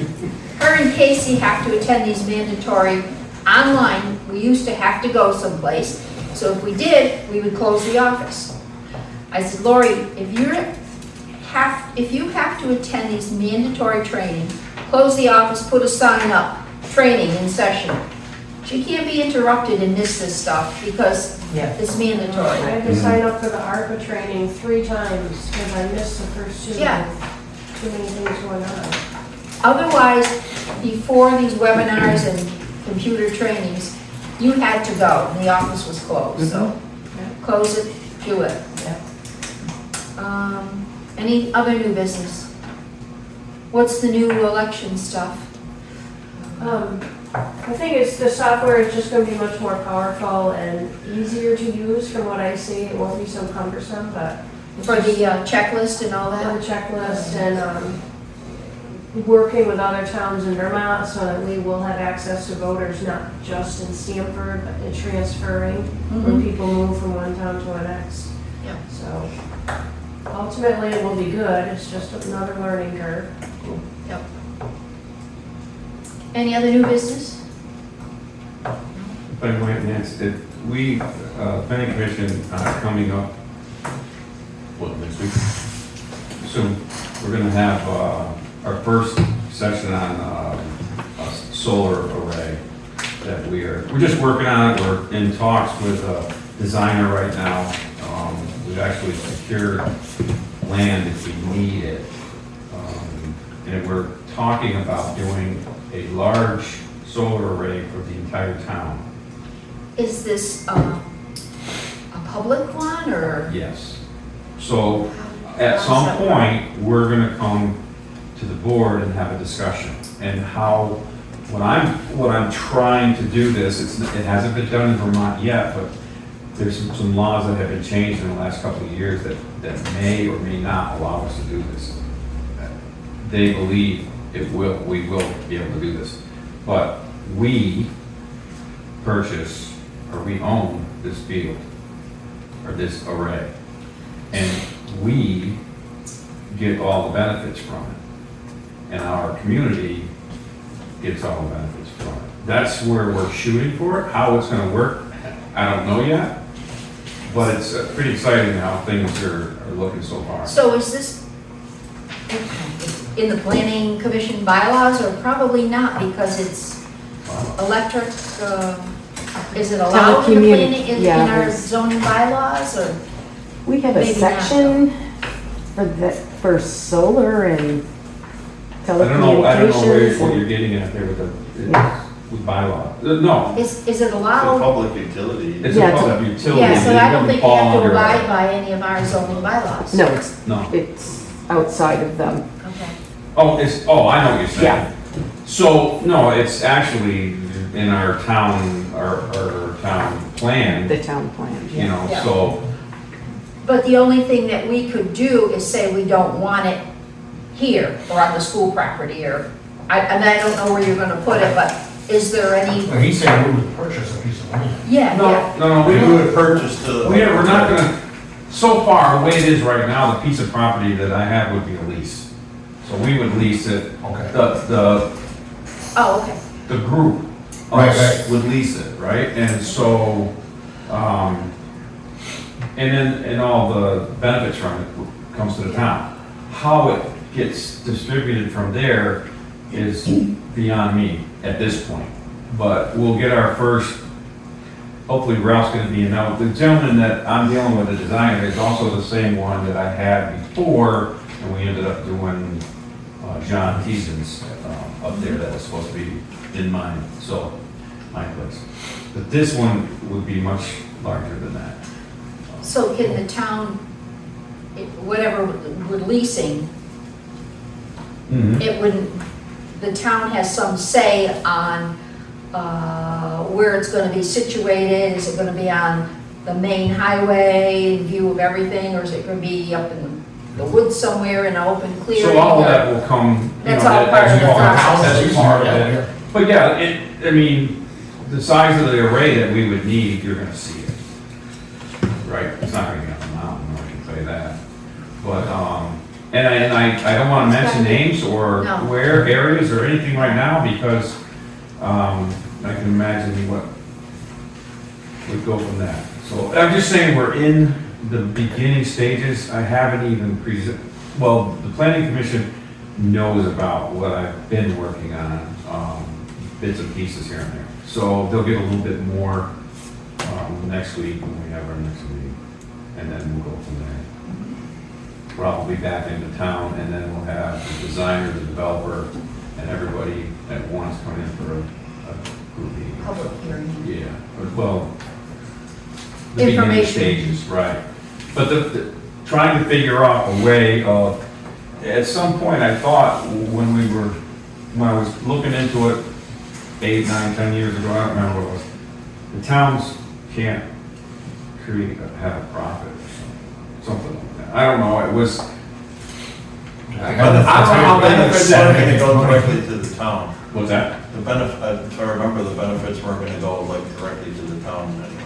her and Casey have to attend these mandatory online. We used to have to go someplace, so if we did, we would close the office. I said, Lori, if you have to attend these mandatory training, close the office, put a sign up, training in session. She can't be interrupted and miss this stuff because it's I mandatory. had to sign up for the ARPA training 3 times because I missed the first 2. Yeah. Too many things going on. Otherwise, before these webinars and computer trainings, you had to go, and the office was closed, so close it, do it. Any other new business? What's the new election stuff? I think the software is just going to be much more powerful and easier to use from what I see. It won't be so cumbersome, but. For the checklist and all The that? checklist and working with other towns in Vermont so that we will have access to voters, not just in Stamford, but in transferring when people move from one town to the next. Yeah. So ultimately it will be good. It's just another learning curve. Yep. Any other new business? If I might, Nancy, we, planning commission, coming up, what, next week? Soon, we're gonna have, our first session on, a solar array that we're just working on it. We're in talks with a designer right now. We've actually secured land if we need it. And we're talking about doing a large solar array for the entire town. Is this a public one, or? Yes. So at some point, we're gonna come to the board and have a discussion. And how, when I'm trying to do this, it hasn't been done in Vermont yet, but there's some laws that have been changed in the last couple of years that may or may not allow us to do this. They believe we will be able to do this. But we purchase, or we own this field, or this array. And we get all the benefits from it. And our community gets all the benefits from it. That's where we're shooting for it. How it's gonna work, I don't know yet. But it's pretty exciting how things are looking so far. So is this in the planning commission bylaws, or probably not, because it's electric, is it allowed in the planning, in our zoning bylaws, or? We have a Maybe not, section for solar and I don't know what telecommunications. you're getting at there with bylaw. No, Is it allowed? Public utility. it's a Yeah, public utility. Yeah, so It I don't wouldn't think you fall have to under abide our- by any of our zoning bylaws. No, No. it's outside of them. Okay. I know what you're saying. Yeah. So, no, it's actually in our town, our town plan, The town plan. you know, Yeah. so, But the only thing that we could do is say we don't want it here, or on the school property, or, and I don't know where you're gonna put it, but is there any, Well, he said we would purchase a piece of land. yeah, yeah. no, We do a purchase to. we're not gonna, so far, the way it is right now, the piece of property that I have would be a lease. So we would lease it, Okay. Oh, okay. the group Right. would lease it, right? And so, and all the benefits from it comes to the town. How it gets distributed from there is beyond me at this point. But we'll get our first, hopefully Ralph's gonna be, now, the gentleman that I'm dealing with, the designer, is also the same one that I had before, and we ended up doing, John Teason's up there that was supposed to be in my place. But this one would be much larger than that. So can the town, whatever we're leasing, it wouldn't, the town has some say on where it's gonna be situated? Is it gonna be on the main highway in view of everything, or is it gonna be up in the woods somewhere in an open clearing? So all of that will come, you know, That's all part of as the process. part of it. But yeah, I mean, the size of the array that we would need, you're gonna see it. Right? It's not gonna be on the mountain, I can tell you that. But, and I don't wanna mention names or No. where areas or anything right now, because, I can imagine what would go from that. So I'm just saying, we're in the beginning stages. I haven't even well, the planning commission knows about what I've been working on, bits and pieces here and there. So they'll get a little bit more, next week when we have our next meeting, and then we'll go from there. Probably back into town, and then we'll have the designer, the developer, and everybody at once come in for a group meeting. Public hearing. Yeah, well, the beginning Information. stages, right. But trying to figure out a way of, at some point I thought when I was looking into it 8, 9, 10 years ago, I don't remember what it was, the towns can't have a profit or something like that. I don't know, it was. I don't know how benefits weren't gonna go directly to the town. What's that? The benefit, if I remember, the benefits weren't gonna go like directly to the town anyway.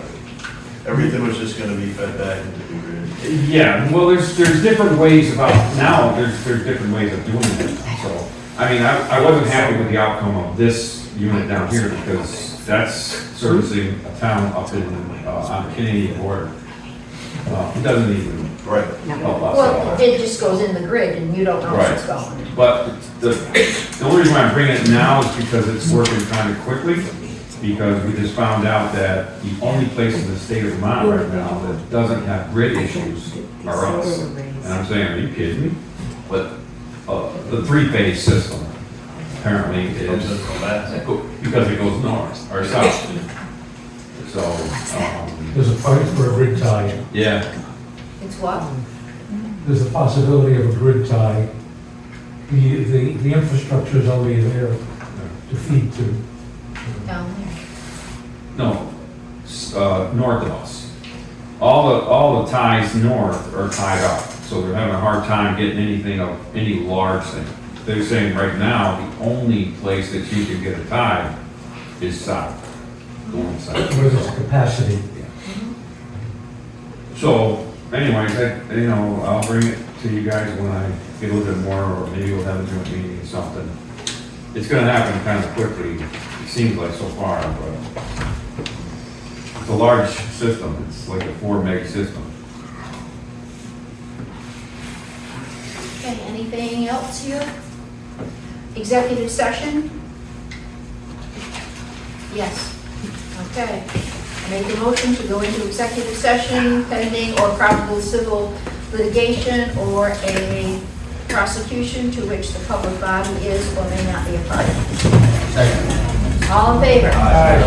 Everything was just gonna be fed back into the grid. Yeah, well, there's different ways about, now, there's different ways of doing it. So, I mean, I wasn't happy with the outcome of this unit down here, because that's servicing a town up in, on the Canadian border. It doesn't even Right. help us at Well, all. it just goes in the grid and you don't know where it's going. But the only reason why I'm bringing it now is because it's working kind of quickly, because we just found out that the only place in the state of Vermont right now that doesn't have grid issues are us. And I'm saying, are you kidding me? But the three-phase system apparently Comes in is, from that. because it goes north or south. So, There's a fight for a grid tie. yeah, It's what? There's a possibility of a grid tie. The infrastructure is already there to feed to. Down there. no, north of us. All the ties north are tied up, so they're having a hard time getting anything of any large thing. They're saying right now, the only place that you can get a tie is south, going south. Where there's capacity. So, anyways, I'll bring it to you guys when I get a little bit more, or maybe we'll have a joint meeting or something. It's gonna happen kind of quickly, it seems like so far, but it's a large system, it's like a 4 meg system. Okay, anything else here? Executive session? Yes. Okay. I make a motion to go into executive session pending or probable civil litigation or a prosecution to which the public body is or may not be a party. Second. All in favor? Aye.